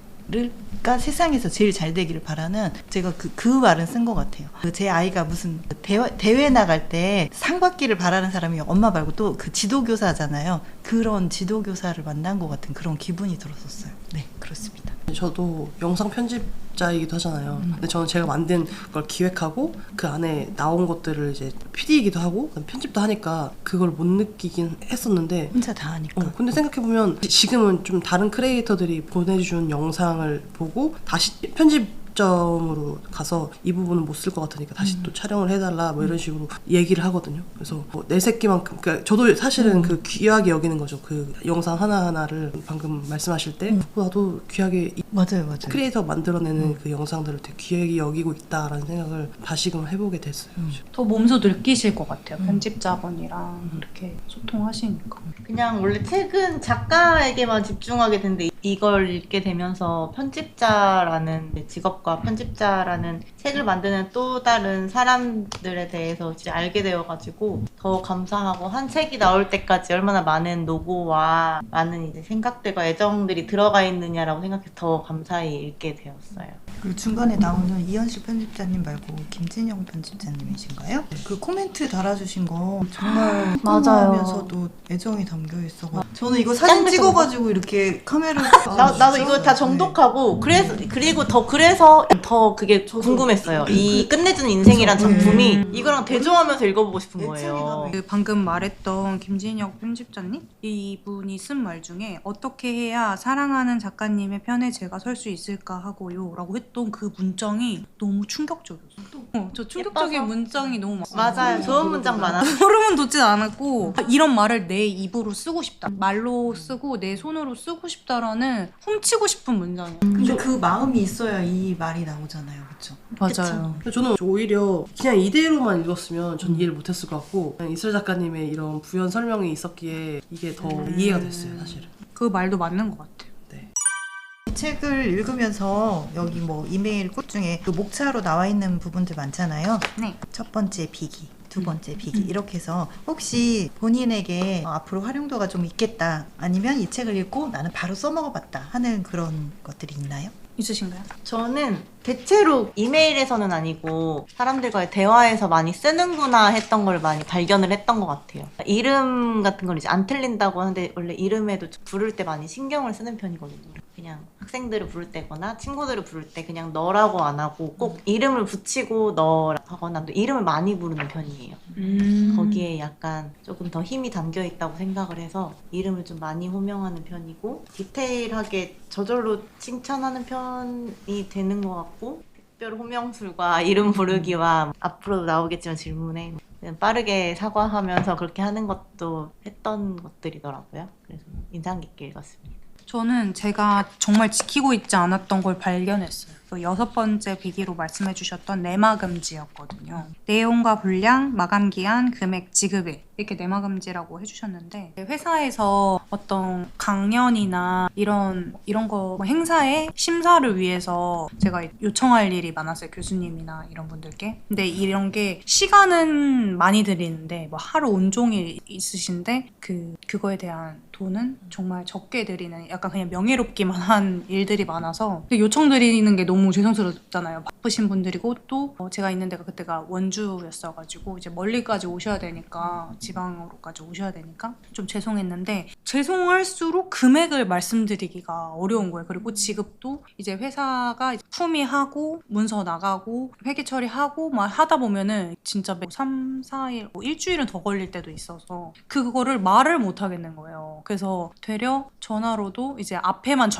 가 세상에서 제일 잘 되기를 바라는, 제가 그 말은 쓴 것 같아요. 제 아이가 무슨 대회 나갈 때 상 받기를 바라는 사람이 엄마 말고 또 그 지도교사잖아요. 그런 지도교사를 만난 것 같은 그런 기분이 들었었어요. 네, 그렇습니다. 저도 영상 편집자이기도 하잖아요. 근데 저는 제가 만든 걸 기획하고 그 안에 나온 것들을 이제 PD이기도 하고 편집도 하니까 그걸 못 느끼긴 했었는데 혼자 다 하니까. 근데 생각해보면 지금은 좀 다른 크리에이터들이 보내준 영상을 보고 다시 편집점으로 가서 이 부분은 못 쓸 것 같으니까 다시 또 촬영을 해달라 뭐 이런 식으로 얘기를 하거든요. 그래서 뭐 내 새끼만큼, 그러니까 저도 사실은 그 귀하게 여기는 거죠. 그 영상 하나하나를 방금 말씀하실 때 나도 귀하게 맞아요. 크리에이터가 만들어내는 그 영상들을 되게 귀하게 여기고 있다라는 생각을 다시금 해보게 됐어요. 더 몸소 느끼실 것 같아요. 편집자분이랑 이렇게 소통하시니까. 그냥 원래 책은 작가에게만 집중하게 되는데 이걸 읽게 되면서 편집자라는 직업과 편집자라는 책을 만드는 또 다른 사람들에 대해서 이제 알게 되어가지고 더 감사하고, 한 책이 나올 때까지 얼마나 많은 노고와 많은 이제 생각들과 애정들이 들어가 있느냐라고 생각해서 더 감사히 읽게 되었어요. 그리고 중간에 나오는 이현실 편집자님 말고 김진영 편집자님이신가요? 그 코멘트 달아주신 거 정말 하면서도 애정이 담겨 있어가지고 저는 이거 사진 찍어가지고 이렇게 카메라 나도 이거 다 정독하고 그리고 그래서 더 그게 궁금했어요. 이 끝내주는 인생이란 작품이 이거랑 대조하면서 읽어보고 싶은 거예요. 그 방금 말했던 김진혁 편집자님, 이분이 쓴 말 중에 어떻게 해야 사랑하는 작가님의 편에 제가 설 수 있을까 하고요 라고 했던 그 문장이 너무 충격적이었어요. 저 충격적인 예뻐서. 문장이 너무 많아요. 맞아요. 좋은 문장 많아. 소름은 돋진 않았고, 이런 말을 내 입으로 쓰고 싶다, 말로 쓰고 내 손으로 쓰고 싶다라는 훔치고 싶은 문장이에요. 근데 그 마음이 있어야 이 말이 나오잖아요, 그렇죠? 맞아요. 근데 저는 오히려 그냥 이대로만 읽었으면 전 이해를 못했을 것 같고, 그냥 이슬 작가님의 이런 부연 설명이 있었기에 이게 더 이해가 됐어요, 사실은. 그 말도 맞는 것 같아요. 이 책을 읽으면서 여기 뭐 이메일 꽃 중에 그 목차로 나와 있는 부분들 많잖아요. 네. 첫 번째 비기, 두 번째 비기 이렇게 해서 혹시 본인에게 앞으로 활용도가 좀 있겠다, 아니면 이 책을 읽고 나는 바로 써먹어봤다 하는 그런 것들이 있나요? 있으신가요? 저는 대체로 이메일에서는 아니고 사람들과의 대화에서 많이 쓰는구나 했던 걸 많이 발견을 했던 것 같아요. 이름 같은 걸 이제 안 틀린다고 하는데 원래 이름에도 부를 때 많이 신경을 쓰는 편이거든요. 그냥 학생들을 부를 때거나 친구들을 부를 때 그냥 너라고 안 하고 꼭 이름을 붙이고 너라고 하거나 또 이름을 많이 부르는 편이에요. 거기에 약간 조금 더 힘이 담겨 있다고 생각을 해서 이름을 좀 많이 호명하는 편이고, 디테일하게 저절로 칭찬하는 편이 되는 것 같고, 특별 호명술과 이름 부르기와 앞으로 나오겠지만 질문에 그냥 빠르게 사과하면서 그렇게 하는 것도 했던 것들이더라고요. 그래서 인상 깊게 읽었습니다. 저는 제가 정말 지키고 있지 않았던 걸 발견했어요. 그 6번째 비기로 말씀해 주셨던 내마금지였거든요. 내용과 분량, 마감기한, 금액, 지급일 이렇게 내마금지라고 해주셨는데, 회사에서 어떤 강연이나 이런 거 행사의 심사를 위해서 제가 요청할 일이 많았어요. 교수님이나 이런 분들께. 근데 이런 게 시간은 많이 드리는데 뭐 하루 온종일 있으신데 그거에 대한 돈은 정말 적게 드리는, 약간 그냥 명예롭기만 한 일들이 많아서 요청드리는 게 너무 죄송스럽잖아요. 바쁘신 분들이고 또 제가 있는 데가 그때가 원주였어가지고 이제 멀리까지 오셔야 되니까, 지방으로까지 오셔야 되니까 좀 죄송했는데, 죄송할수록 금액을 말씀드리기가 어려운 거예요. 그리고 지급도 이제 회사가 품위하고 문서 나가고 회계 처리하고 막 하다 보면은 진짜 3, 4일, 뭐 일주일은 더 걸릴 때도 있어서 그거를 말을 못 하겠는 거예요. 그래서 되려 전화로도 이제 앞에만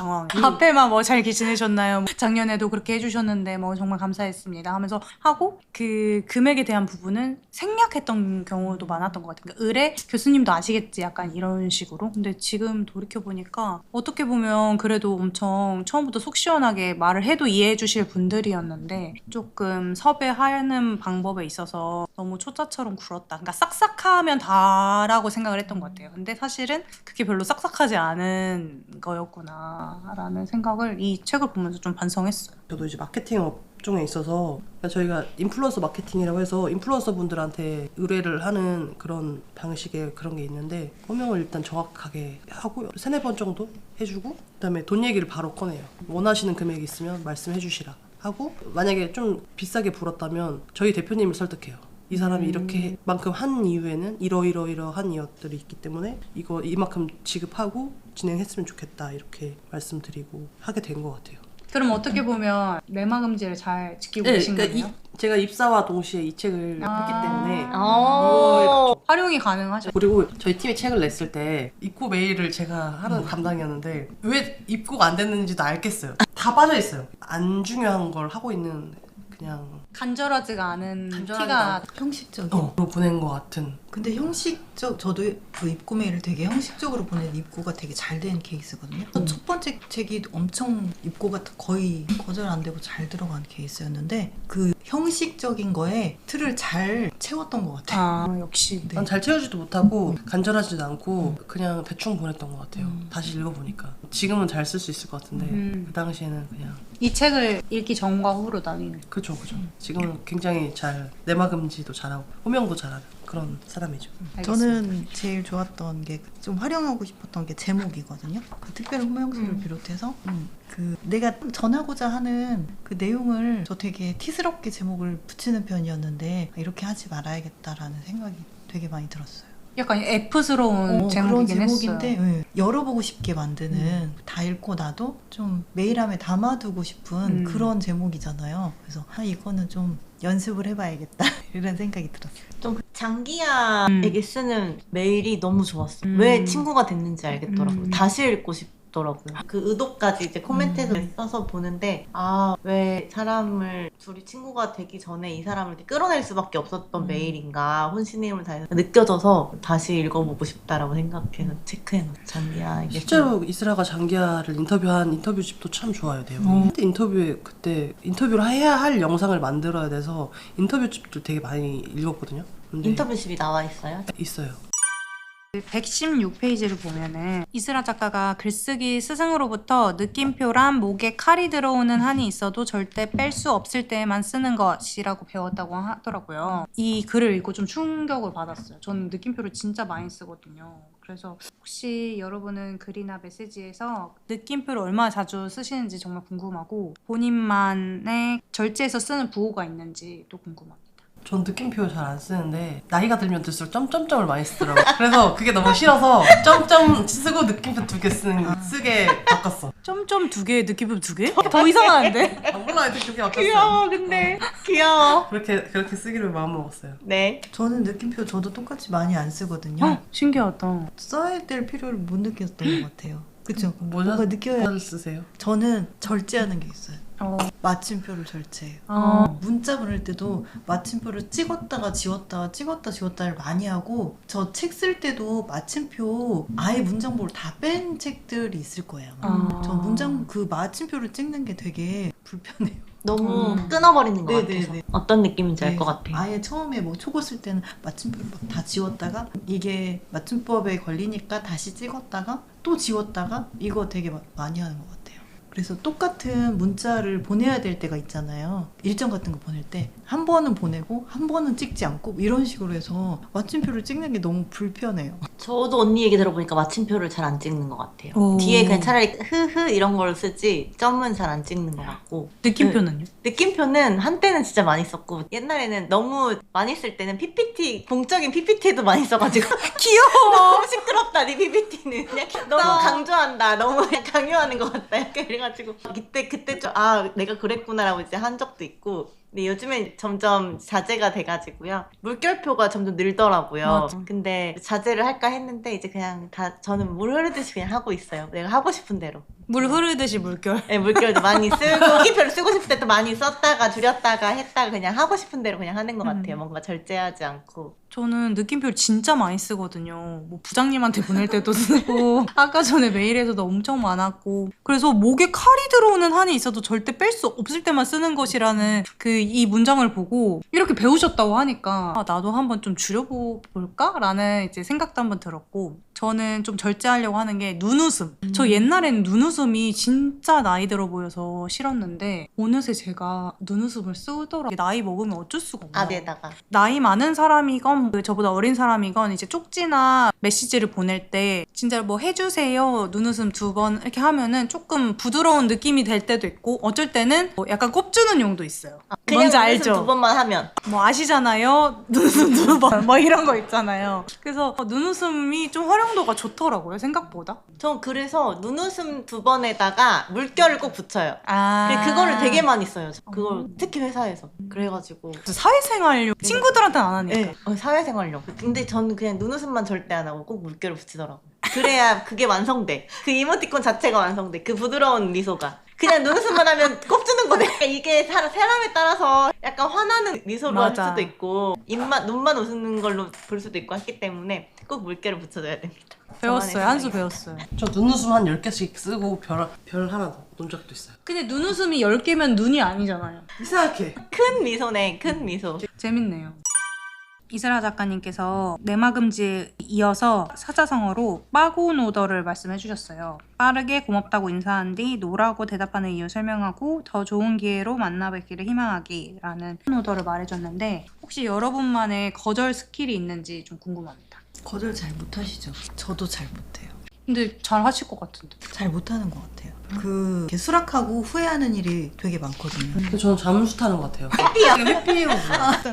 앞에만 뭐 잘 지내셨나요? 작년에도 그렇게 해주셨는데 뭐 정말 감사했습니다 하면서 하고, 그 금액에 대한 부분은 생략했던 경우도 많았던 것 같아요. 그러니까 의뢰 교수님도 아시겠지 약간 이런 식으로. 근데 지금 돌이켜보니까 어떻게 보면 그래도 엄청 처음부터 속 시원하게 말을 해도 이해해 주실 분들이었는데, 조금 섭외하는 방법에 있어서 너무 초짜처럼 굴었다, 그러니까 싹싹하면 다라고 생각을 했던 것 같아요. 근데 사실은 그게 별로 싹싹하지 않은 거였구나 라는 생각을 이 책을 보면서 좀 반성했어요. 저도 이제 마케팅 업종에 있어서, 그러니까 저희가 인플루언서 마케팅이라고 해서 인플루언서 분들한테 의뢰를 하는 그런 방식의 그런 게 있는데, 호명을 일단 정확하게 하고 3-4번 정도 해주고, 그다음에 돈 얘기를 바로 꺼내요. 원하시는 금액이 있으면 말씀해 주시라 하고, 만약에 좀 비싸게 불었다면 저희 대표님을 설득해요. 이 사람이 이렇게만큼 한 이유에는 이러이러한 이유들이 있기 때문에 이만큼 지급하고 진행했으면 좋겠다, 이렇게 말씀드리고 하게 된 것 같아요. 그럼 어떻게 보면 내마금지를 잘 지키고 계신 거네요? 그러니까 제가 입사와 동시에 이 책을 했기 때문에 활용이 가능하죠. 그리고 저희 팀이 책을 냈을 때 입고 메일을 제가 하는 담당이었는데 왜 입고가 안 됐는지도 알겠어요. 다 빠져있어요. 안 중요한 걸 하고 있는 그냥 간절하지가 않은 간절하지가 티가 않고. 형식적인. 로 보낸 것 같은. 근데 형식적 저도 그 입고 메일을 되게 형식적으로 보낸 입고가 되게 잘 된 케이스거든요. 첫 번째 책이 엄청 입고가 거의 거절 안 되고 잘 들어간 케이스였는데 그 형식적인 거에 틀을 잘 채웠던 것 같아요. 아 역시 네. 난 잘 채우지도 못하고 간절하지도 않고 그냥 대충 보냈던 것 같아요. 다시 읽어보니까 지금은 잘 쓸 수 있을 것 같은데 그 당시에는 그냥 이 책을 읽기 전과 후로 나뉘는. 그죠. 지금은 굉장히 잘 내막음지도 잘하고 호명도 잘하는 그런 사람이죠. 저는 제일 좋았던 게 좀 활용하고 싶었던 게 제목이거든요. 그 특별한 호명수를 비롯해서 그 내가 전하고자 하는 그 내용을 저 되게 티스럽게 제목을 붙이는 편이었는데 이렇게 하지 말아야겠다라는 생각이 되게 많이 들었어요. 약간 F스러운 그런 제목이긴 제목인데 했어요. 예, 열어보고 싶게 만드는 다 읽고 나도 좀 메일함에 담아두고 싶은 그런 제목이잖아요. 그래서 이거는 좀 연습을 해봐야겠다 이런 생각이 들었어요. 좀 장기야에게 쓰는 메일이 너무 좋았어요. 왜 친구가 됐는지 알겠더라고요. 다시 읽고 싶더라고요. 그 의도까지 이제 코멘트에서 써서 보는데 왜 사람을 둘이 친구가 되기 전에 이 사람을 이렇게 끌어낼 수밖에 없었던 메일인가 혼신의 힘을 다해서 느껴져서 다시 읽어보고 싶다라고 생각해서 체크해놨죠. 장기야에게 실제로 이스라가 장기야를 인터뷰한 인터뷰집도 참 좋아요, 내용이. 그때 인터뷰에 그때 인터뷰를 해야 할 영상을 만들어야 돼서 인터뷰집도 되게 많이 읽었거든요. 근데 인터뷰집이 나와 있어요. 있어요. 116페이지를 보면은 이스라 작가가 글쓰기 스승으로부터 느낌표란 목에 칼이 들어오는 한이 있어도 절대 뺄 수 없을 때에만 쓰는 것이라고 배웠다고 하더라고요. 이 글을 읽고 좀 충격을 받았어요. 저는 느낌표를 진짜 많이 쓰거든요. 그래서 혹시 여러분은 글이나 메시지에서 느낌표를 얼마나 자주 쓰시는지 정말 궁금하고 본인만의 절제해서 쓰는 부호가 있는지 또 궁금합니다. 전 느낌표 잘 안 쓰는데 나이가 들면 들수록 점점점을 많이 쓰더라고요. 그래서 그게 너무 싫어서 점점 쓰고 느낌표 2개 쓰게 바꿨어. 점점 2개, 느낌표 2개? 더 이상한데? 몰라, 애들 그렇게 바꿨어요. 귀여워 근데 귀여워. 그렇게 쓰기로 마음먹었어요. 네. 저는 느낌표 저도 똑같이 많이 안 쓰거든요. 신기하다. 써야 될 필요를 못 느꼈던 것 같아요. 그쵸? 모자 뭔가 느껴야. 쓰세요? 저는 절제하는 게 있어요. 마침표를 절제해요. 문자 보낼 때도 마침표를 찍었다가 지웠다가 찍었다 지웠다를 많이 하고 저 책 쓸 때도 마침표 아예 문장보를 다 뺀 책들이 있을 거예요. 저 문장 그 마침표를 찍는 게 되게 불편해요. 너무 끊어버리는 것 네네네. 같아서 어떤 느낌인지 알 것 같아요. 아예 처음에 뭐 초고 쓸 때는 마침표를 막 다 지웠다가 이게 맞춤법에 걸리니까 다시 찍었다가 또 지웠다가 이거 되게 많이 하는 것 같아요. 그래서 똑같은 문자를 보내야 될 때가 있잖아요. 일정 같은 거 보낼 때 한 번은 보내고 한 번은 찍지 않고 이런 식으로 해서 마침표를 찍는 게 너무 불편해요. 저도 언니 얘기 들어보니까 마침표를 잘 안 찍는 것 같아요. 오. 뒤에 그냥 차라리 흐흐 이런 걸 쓰지 점은 잘 안 찍는 것 같고. 느낌표는요? 느낌표는 한때는 진짜 많이 썼고 옛날에는 너무 많이 쓸 때는 PPT 공적인 PPT에도 많이 써가지고 귀여워 너무 시끄럽다 네 PPT는 그냥 너무 강조한다 너무 강요하는 것 같다 약간 이래가지고 그때 좀 내가 그랬구나라고 이제 한 적도 있고. 근데 요즘엔 점점 자제가 돼가지고요. 물결표가 점점 늘더라고요. 맞아. 근데 자제를 할까 했는데 이제 그냥 저는 물 흐르듯이 그냥 하고 있어요. 내가 하고 싶은 대로. 물 흐르듯이 물결. 네, 물결도 많이 쓰고 느낌표를 쓰고 싶을 때 또 많이 썼다가 줄였다가 했다가 그냥 하고 싶은 대로 그냥 하는 것 같아요. 뭔가 절제하지 않고. 저는 느낌표를 진짜 많이 쓰거든요. 뭐 부장님한테 보낼 때도 쓰고 아까 전에 메일에서도 엄청 많았고 그래서 목에 칼이 들어오는 한이 있어도 절대 뺄 수 없을 때만 쓰는 것이라는 이 문장을 보고 이렇게 배우셨다고 하니까 나도 한번 좀 줄여볼까? 라는 이제 생각도 한번 들었고 저는 좀 절제하려고 하는 게 눈웃음. 저 옛날에는 눈웃음이 진짜 나이 들어 보여서 싫었는데 어느새 제가 눈웃음을 쓰더라고요. 나이 먹으면 어쩔 수가 없어요. 아내다가. 나이 많은 사람이건 저보다 어린 사람이건 이제 쪽지나 메시지를 보낼 때 진짜 뭐 해주세요 눈웃음 2번 이렇게 하면은 조금 부드러운 느낌이 될 때도 있고 어쩔 때는 뭐 약간 꼽주는 용도 있어요. 그냥 뭔지 눈웃음 알죠? 2번만 하면. 뭐 아시잖아요. 눈웃음 2번 뭐 이런 거 있잖아요. 그래서 눈웃음이 좀 활용도가 좋더라고요 생각보다. 전 그래서 눈웃음 2번에다가 물결을 꼭 붙여요. 아 그거를 되게 많이 써요. 그걸 특히 회사에서. 그래가지고. 사회생활용 친구들한테는 안 하니까. 네, 사회생활용. 근데 저는 그냥 눈웃음만 절대 안 하고 꼭 물결을 붙이더라고요. 그래야 그게 완성돼. 그 이모티콘 자체가 완성돼. 그 부드러운 미소가. 그냥 눈웃음만 하면 꼽주는 거네. 이게 사람에 따라서 약간 화나는 미소로 할 맞아. 수도 있고 눈만 웃는 걸로 볼 수도 있고 하기 때문에 꼭 물결을 붙여줘야 됩니다. 배웠어요. 한 수 배웠어요. 저 눈웃음 한 10개씩 쓰고 별 하나 더 놓은 적도 있어요. 근데 눈웃음이 10개면 눈이 아니잖아요. 이상하게. 큰 미소네, 큰 미소. 재밌네요. 이슬아 작가님께서 내막음지에 이어서 사자성어로 빠고노더를 말씀해 주셨어요. 빠르게 고맙다고 인사한 뒤 노라고 대답하는 이유 설명하고 더 좋은 기회로 만나 뵙기를 희망하기라는 노더를 말해줬는데 혹시 여러분만의 거절 스킬이 있는지 좀 궁금합니다. 거절 잘 못하시죠? 저도 잘 못해요. 근데 잘 하실 것 같은데. 잘 못하는 것 같아요. 이렇게 수락하고 후회하는 일이 되게 많거든요. 근데 저는 잠수 타는 것 같아요. 해피해요.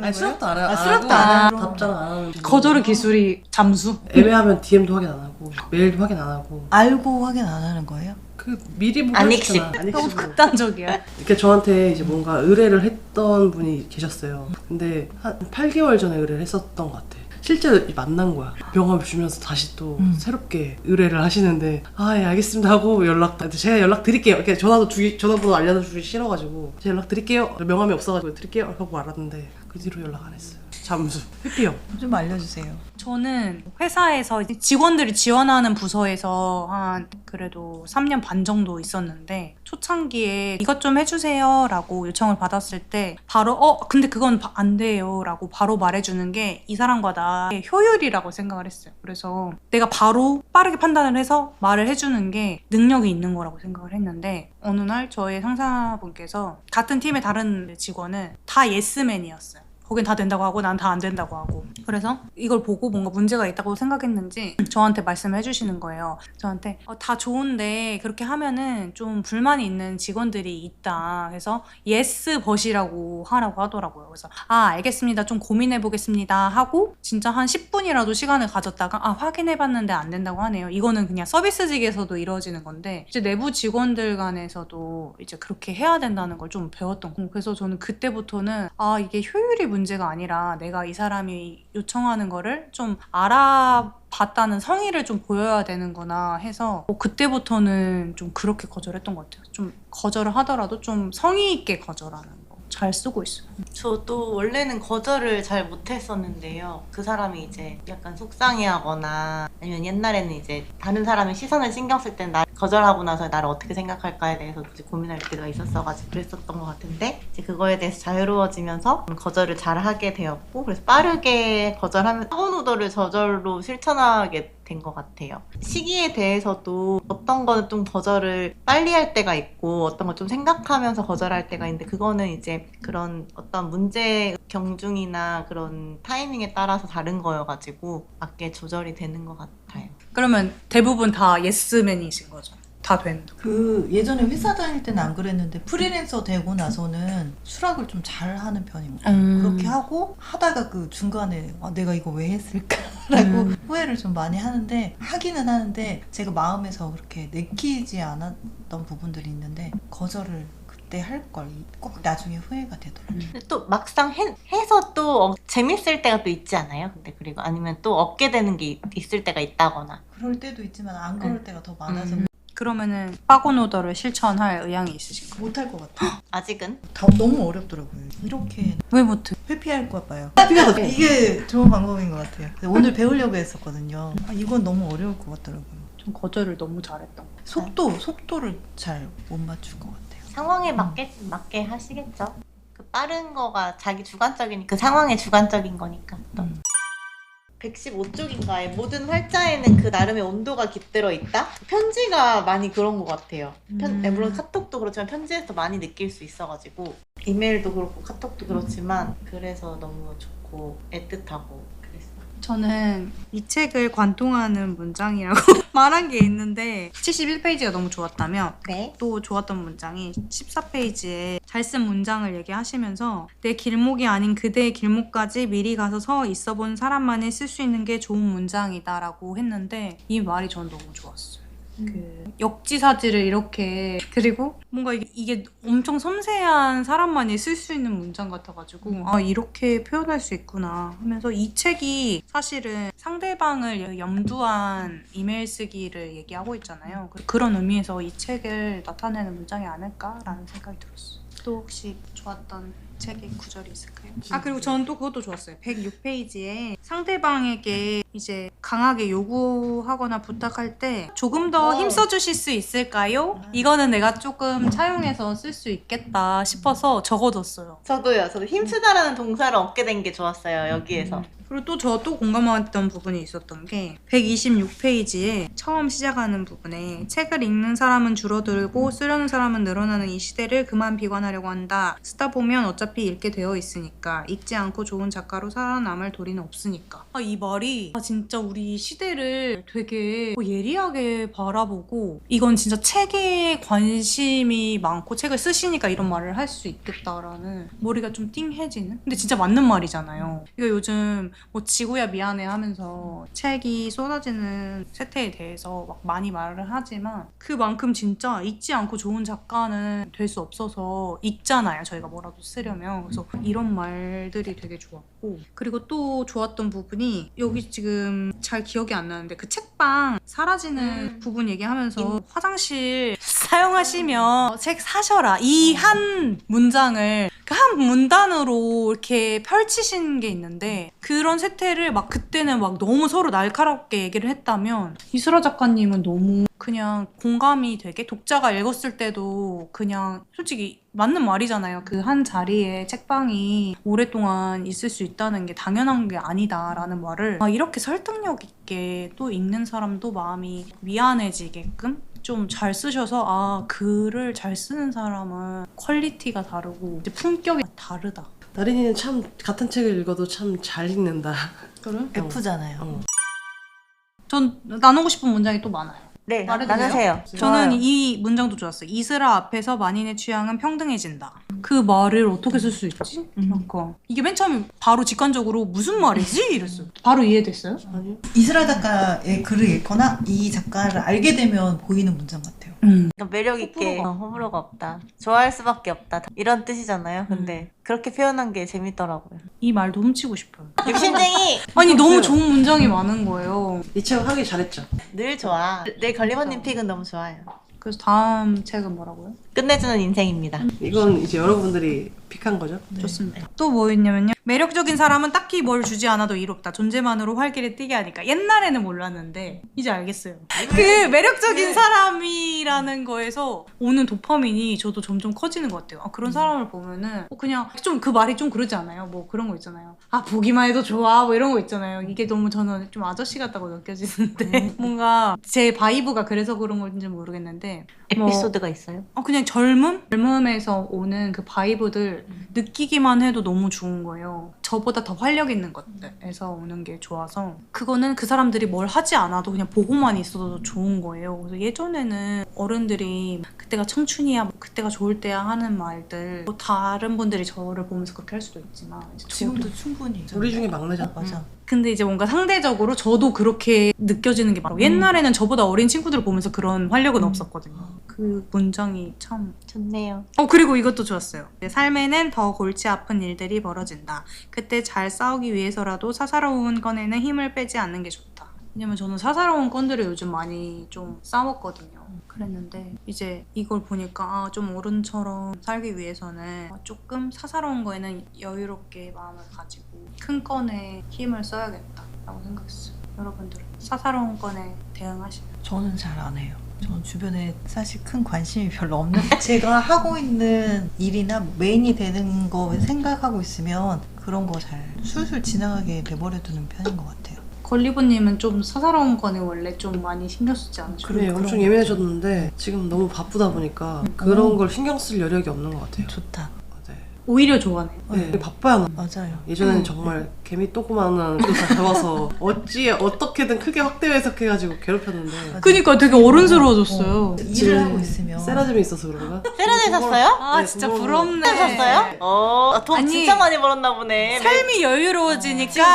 아니, 수락도 안 해요. 수락도 안 하고. 답장 안 하는. 거절의 기술이 잠수? 애매하면 DM도 확인 안 하고 메일도 확인 안 하고. 알고 확인 안 하는 거예요? 그 미리 보고 안익십. 해주잖아. 너무 안익십으로. 극단적이야. 이렇게 저한테 이제 뭔가 의뢰를 했던 분이 계셨어요. 근데 한 8개월 전에 의뢰를 했었던 것 같아. 실제로 만난 거야. 명함을 주면서 다시 또 새롭게 의뢰를 하시는데 예 알겠습니다 하고 제가 연락 드릴게요. 이렇게 전화번호 알려주기 싫어가지고 제가 연락 드릴게요. 명함이 없어가지고 드릴게요 하고 말았는데 그 뒤로 연락 안 했어요. 잠수. 회피요. 좀 알려주세요. 저는 회사에서 이제 직원들이 지원하는 부서에서 한 그래도 3년 반 정도 있었는데 초창기에 이것 좀 해주세요 라고 요청을 받았을 때 바로 근데 그건 안 돼요 라고 바로 말해주는 게 이 사람과 나의 효율이라고 생각을 했어요. 그래서 내가 바로 빠르게 판단을 해서 말을 해주는 게 능력이 있는 거라고 생각을 했는데 어느 날 저의 상사분께서 같은 팀의 다른 직원은 다 예스맨이었어요. 거긴 다 된다고 하고 난 다 안 된다고 하고 그래서 이걸 보고 뭔가 문제가 있다고 생각했는지 저한테 말씀을 해주시는 거예요. 저한테 다 좋은데 그렇게 하면은 좀 불만이 있는 직원들이 있다. 그래서 yes but이라고 하라고 하더라고요. 그래서 알겠습니다. 좀 고민해 보겠습니다 하고 진짜 한 10분이라도 시간을 가졌다가 확인해 봤는데 안 된다고 하네요. 이거는 그냥 서비스직에서도 이루어지는 건데 이제 내부 직원들 간에서도 이제 그렇게 해야 된다는 걸 좀 배웠던 거. 그래서 저는 그때부터는 이게 효율이 문제가 아니라 내가 이 사람이 요청하는 거를 좀 알아봤다는 성의를 좀 보여야 되는구나 해서 그때부터는 좀 그렇게 거절했던 것 같아요. 좀 거절을 하더라도 좀 성의 있게 거절하는 거 잘 쓰고 있어요. 저도 원래는 거절을 잘 못했었는데요. 그 사람이 이제 약간 속상해하거나 아니면 옛날에는 이제 다른 사람의 시선을 신경 쓸 때는 나 거절하고 나서 나를 어떻게 생각할까에 대해서 이제 고민할 때가 있었어가지고 그랬었던 것 같은데 이제 그거에 대해서 자유로워지면서 거절을 잘 하게 되었고 그래서 빠르게 거절하면 사고노더를 저절로 실천하게 된 것 같아요. 시기에 대해서도 어떤 거는 좀 거절을 빨리 할 때가 있고 어떤 거 좀 생각하면서 거절할 때가 있는데 그거는 이제 그런 어떤 문제 경중이나 그런 타이밍에 따라서 다른 거여가지고 맞게 조절이 되는 것 같아요. 그러면 대부분 다 예스맨이신 거죠? 다 된다. 예전에 회사 다닐 때는 안 그랬는데 프리랜서 되고 나서는 수락을 좀 잘하는 편인 것 같아요. 그렇게 하고 하다가 그 중간에 내가 이거 왜 했을까라고 후회를 좀 많이 하기는 하는데 제가 마음에서 그렇게 내키지 않았던 부분들이 있는데 거절을 그때 할 걸 꼭 나중에 후회가 되더라고요. 근데 또 막상 해서 또 재밌을 때가 또 있지 않아요? 근데 그리고 아니면 또 얻게 되는 게 있을 때가 있다거나 그럴 때도 있지만 안 그럴 때가 더 많아서 그러면은 빠고노더를 실천할 의향이 있으신가요? 못할 것 같아요. 아직은 너무 어렵더라고요. 이렇게 왜 못해? 회피할까 봐요. 이게 좋은 방법인 것 같아요. 오늘 배우려고 했었거든요. 이건 너무 어려울 것 같더라고요. 전 거절을 너무 잘했던 것 속도를 잘 못 맞출 것 같아요. 상황에 맞게 하시겠죠. 그 빠른 거가 자기 주관적인 그 상황에 주관적인 거니까 또. 115쪽인가에 모든 활자에는 그 나름의 온도가 깃들어 있다? 편지가 많이 그런 것 같아요. 물론 카톡도 그렇지만 편지에서 많이 느낄 수 있어가지고 이메일도 그렇고 카톡도 그렇지만 그래서 너무 좋고 애틋하고 그랬어요. 저는 이 책을 관통하는 문장이라고 말한 게 있는데 71페이지가 너무 좋았다며 네. 또 좋았던 문장이 14페이지에 잘 쓴 문장을 얘기하시면서 내 길목이 아닌 그대의 길목까지 미리 가서 서 있어 본 사람만이 쓸 수 있는 게 좋은 문장이다 라고 했는데 이 말이 전 너무 좋았어요. 그 역지사지를 이렇게 그리고 뭔가 이게 엄청 섬세한 사람만이 쓸 수 있는 문장 같아가지고 아 이렇게 표현할 수 있구나 하면서 이 책이 사실은 상대방을 염두한 이메일 쓰기를 얘기하고 있잖아요. 그런 의미에서 이 책을 나타내는 문장이 아닐까라는 생각이 들었어요. 또 혹시 좋았던 책의 구절이 있을까요? 아 그리고 전 또 그것도 좋았어요. 106페이지에 상대방에게 이제 강하게 요구하거나 부탁할 때 조금 더 힘써주실 수 있을까요? 이거는 내가 조금 차용해서 쓸 수 있겠다 싶어서 적어뒀어요. 저도요. 저도 힘쓰다라는 동사를 얻게 된 게 좋았어요. 여기에서. 그리고 또 저 또 공감했던 부분이 있었던 게 126페이지에 처음 시작하는 부분에 책을 읽는 사람은 줄어들고 쓰려는 사람은 늘어나는 이 시대를 그만 비관하려고 한다. 쓰다 보면 어차피 읽게 되어 있으니까 읽지 않고 좋은 작가로 살아남을 도리는 없으니까. 아, 이 말이 진짜 우리 시대를 되게 예리하게 바라보고 이건 진짜 책에 관심이 많고 책을 쓰시니까 이런 말을 할 수 있겠다라는 머리가 좀 띵해지는? 근데 진짜 맞는 말이잖아요. 이거 요즘 뭐 지구야 미안해 하면서 책이 쏟아지는 세태에 대해서 막 많이 말을 하지만 그만큼 진짜 읽지 않고 좋은 작가는 될 수 없어서 읽잖아요. 저희가 뭐라도 쓰려면. 그래서 이런 말들이 되게 좋았고 그리고 또 좋았던 부분이 여기 지금 잘 기억이 안 나는데 그 책방 사라지는 부분 얘기하면서 화장실 사용하시면 책 사셔라 이 한 문장을 그 한 문단으로 이렇게 펼치신 게 있는데 그런 세태를 막 그때는 막 너무 서로 날카롭게 얘기를 했다면 이슬아 작가님은 너무 그냥 공감이 되게 독자가 읽었을 때도 그냥 솔직히 맞는 말이잖아요. 그 한 자리에 책방이 오랫동안 있을 수 있다는 게 당연한 게 아니다라는 말을 이렇게 설득력 있게 또 읽는 사람도 마음이 미안해지게끔 좀 잘 쓰셔서 아 글을 잘 쓰는 사람은 퀄리티가 다르고 이제 품격이 다르다. 나린이는 참 같은 책을 읽어도 참 잘 읽는다. 그래? F잖아요. 전 나누고 싶은 문장이 또 많아요. 네, 말해도 나누세요. 저는 좋아요. 이 문장도 좋았어요. 이슬아 앞에서 만인의 취향은 평등해진다. 그 말을 어떻게 쓸 수 있지? 약간 이게 맨 처음에 바로 직관적으로 무슨 말이지? 이랬어요. 바로 이해됐어요? 아니요. 이스라 작가의 글을 읽거나 이 작가를 알게 되면 보이는 문장 같아요. 매력 있게 호불호가 없다. 좋아할 수밖에 없다. 이런 뜻이잖아요. 근데 그렇게 표현한 게 재밌더라고요. 이 말도 훔치고 싶어요. 욕심쟁이 아니 너무 좋은 문장이 많은 거예요. 이 책 하기 잘했죠. 늘 좋아. 늘 걸리버님 픽은 너무 좋아요. 그래서 다음 책은 뭐라고요? 끝내주는 인생입니다. 이건 이제 여러분들이 픽한 거죠. 좋습니다. 또 뭐 있냐면요. 매력적인 사람은 딱히 뭘 주지 않아도 이롭다. 존재만으로 활기를 띠게 하니까. 옛날에는 몰랐는데 이제 알겠어요. 그 매력적인 사람이라는 거에서 오는 도파민이 저도 점점 커지는 것 같아요. 아, 그런 사람을 보면은 그냥 좀 그 말이 좀 그러지 않아요? 뭐 그런 거 있잖아요. 아 보기만 해도 좋아 뭐 이런 거 있잖아요. 이게 너무 저는 좀 아저씨 같다고 느껴지는데 뭔가 제 바이브가 그래서 그런 건지 모르겠는데 에피소드가 있어요? 그냥 젊음에서 오는 그 바이브들 느끼기만 해도 너무 좋은 거예요. 저보다 더 활력 있는 것들에서 오는 게 좋아서 그거는 그 사람들이 뭘 하지 않아도 그냥 보고만 있어도 좋은 거예요. 그래서 예전에는 어른들이 그때가 청춘이야, 뭐 그때가 좋을 때야 하는 말들 뭐 다른 분들이 저를 보면서 그렇게 할 수도 있지만 이제 지금도 충분히. 우리 중에 막내잖아. 맞아. 근데 이제 뭔가 상대적으로 저도 그렇게 느껴지는 게 바로 옛날에는 저보다 어린 친구들을 보면서 그런 활력은 없었거든요. 그 문장이 참 좋네요. 그리고 이것도 좋았어요. 삶에는 더 골치 아픈 일들이 벌어진다. 그때 잘 싸우기 위해서라도 사사로운 건에는 힘을 빼지 않는 게 좋다. 왜냐면 저는 사사로운 건들을 요즘 많이 좀 싸웠거든요. 그랬는데 이제 이걸 보니까 좀 어른처럼 살기 위해서는 조금 사사로운 거에는 여유롭게 마음을 가지고 큰 건에 힘을 써야겠다라고 생각했어요. 여러분들은 사사로운 건에 대응하시나요? 저는 잘 안 해요. 저는 주변에 사실 큰 관심이 별로 없는 제가 하고 있는 일이나 메인이 되는 거 생각하고 있으면 그런 거 잘 술술 지나가게 내버려두는 편인 것 같아요. 걸리버님은 좀 사사로운 거에 원래 좀 많이 신경 쓰지 않으셔요? 그래 엄청 예민해졌는데 지금 너무 바쁘다 보니까 그런 걸 신경 쓸 여력이 없는 것 같아요. 좋다. 네. 오히려 좋아해요. 네, 바빠야 나. 맞아요. 예전에는 정말 개미 조그마한 다 잡아서 어떻게든 크게 확대 해석해가지고 괴롭혔는데 그니까 되게 어른스러워졌어요. 일을 하고 있으면 세라즘이 있어서 그런가? 세련을 샀어요? 아 네, 진짜 그거- 부럽네. 세련 샀어요? 돈 아니, 진짜 많이 벌었나 보네. 삶이 여유로워지니까 지금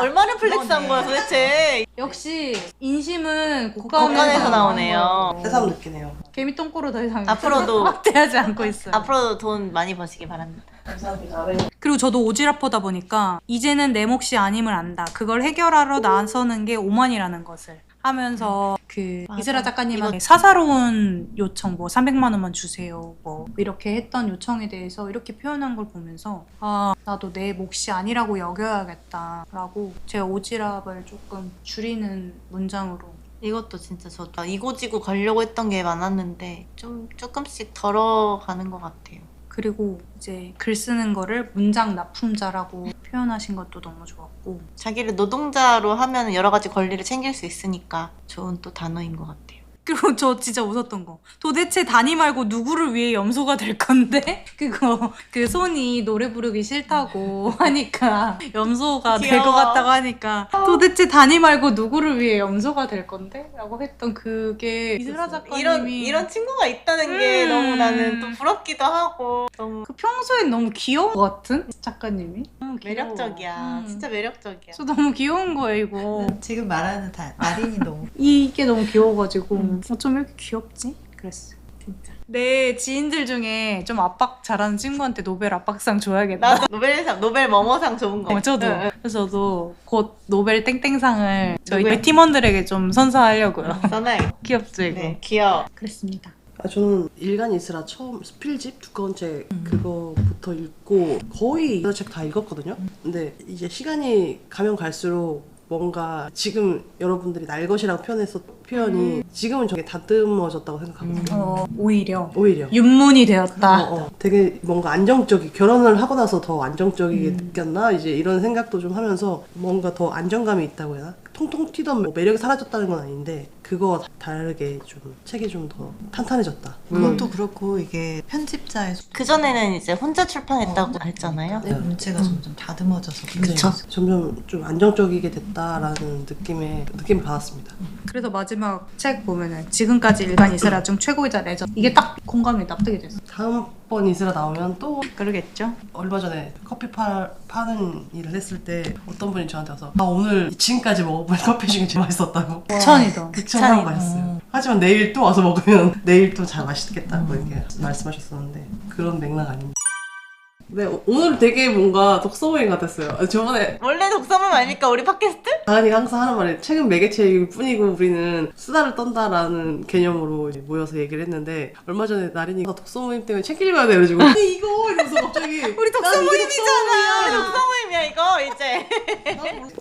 얼마를 플렉스한 거야 도대체? 역시 인심은 곳간에서 공간에서 나오네요. 새삼 느끼네요. 개미 똥꼬로 더 이상 앞으로도- 확대하지 않고 있어요. 앞으로도 돈 많이 버시기 바랍니다. 감사합니다. 그리고 저도 오지랖퍼다 보니까 이제는 내 몫이 아님을 안다. 그걸 해결하러 나서는 게 오만이라는 것을 하면서 그 맞아. 이슬아 작가님한테 사사로운 요청 뭐 300만 원만 주세요 뭐 이렇게 했던 요청에 대해서 이렇게 표현한 걸 보면서 아 나도 내 몫이 아니라고 여겨야겠다라고 제 오지랖을 조금 줄이는 문장으로 이것도 진짜 저도 이고지고 가려고 했던 게 많았는데 조금씩 덜어가는 것 같아요. 그리고 이제 글 쓰는 거를 문장 납품자라고 표현하신 것도 너무 좋았고 자기를 노동자로 하면 여러 가지 권리를 챙길 수 있으니까 좋은 또 단어인 것 같아요. 그리고 저 진짜 웃었던 거 도대체 다니 말고 누구를 위해 염소가 될 건데? 그거 그 손이 노래 부르기 싫다고 하니까 염소가 될 것 귀여워. 같다고 하니까 도대체 다니 말고 누구를 위해 염소가 될 건데? 라고 했던 그게 이슬아 작가님이 이런 친구가 있다는 게 너무 나는 또 부럽기도 하고 너무 그 평소엔 너무 귀여운 것 같은 작가님이 너무 귀여워. 매력적이야. 진짜 매력적이야. 저 너무 귀여운 거예요 이거 지금 말하는 나린이 너무 이게 너무 귀여워가지고 어쩜 이렇게 귀엽지? 그랬어요 진짜 내 지인들 중에 좀 압박 잘하는 친구한테 노벨 압박상 줘야겠다 나도 노벨 뭐뭐상 좋은 거. 저도 응, 그래서 저도 곧 노벨 땡땡상을 저희 노벨? 팀원들에게 좀 선사하려고요 응. 써놔요. 귀엽죠 이거? 네, 귀여워. 그랬습니다 저는 일간 이슬아 처음 스필집 두꺼운 책 그거부터 읽고 거의 이 책 다 읽었거든요. 근데 이제 시간이 가면 갈수록 뭔가 지금 여러분들이 날 것이라고 표현이 지금은 저게 다듬어졌다고 생각하거든요. 오히려 오히려. 윤문이 되었다 되게 뭔가 결혼을 하고 나서 더 안정적이게 느꼈나? 이제 이런 생각도 좀 하면서 뭔가 더 안정감이 있다고 해야 하나? 통통 튀던 뭐 매력이 사라졌다는 건 아닌데 그거와 다르게 좀 책이 좀 더 탄탄해졌다. 그것도 그렇고 이게 편집자의 그전에는 이제 혼자 출판했다고 했잖아요. 문체가 점점 다듬어져서 그쵸. 점점 좀 안정적이게 됐다라는 느낌 받았습니다. 그래서 마지막 책 보면은 지금까지 일간 이슬아 중 최고이자 레전드 이게 딱 공감이 납득이 됐어 다음번 이슬아 나오면 또 그러겠죠? 얼마 전에 커피 파는 일을 했을 때 어떤 분이 저한테 와서 오늘 지금까지 먹어본 커피 중에 제일 맛있었다고 극찬이다 극찬하고 마셨어요. 하지만 내일 또 와서 먹으면 내일 또 잘 맛있겠다고 이렇게 말씀하셨었는데 그런 맥락 아닙니다. 네, 오늘 되게 뭔가 독서 모임 같았어요. 저번에 원래 독서모임 아닙니까 우리 팟캐스트? 다은이가 항상 하는 말이 책은 매개체일 뿐이고 우리는 수다를 떤다라는 개념으로 이제 모여서 얘기를 했는데 얼마 전에 나린이가 독서 모임 때문에 책 읽어야 돼 그래가지고 아니 이거 이러면서 갑자기 우리 독서 모임이잖아. 우리 독서 모임이야 이거 이제.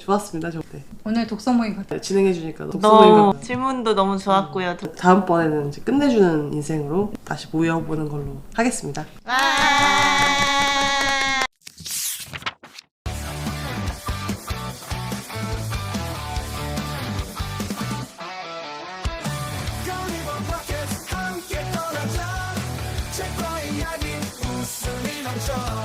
좋았습니다. 저 때 오늘 독서 모임 같아 진행해주니까 독서 모임 같아요. 질문도 너무 좋았고요. 다음번에는 이제 끝내주는 인생으로 다시 모여보는 걸로 하겠습니다. 와. 책과 이야기 웃음이 넘쳐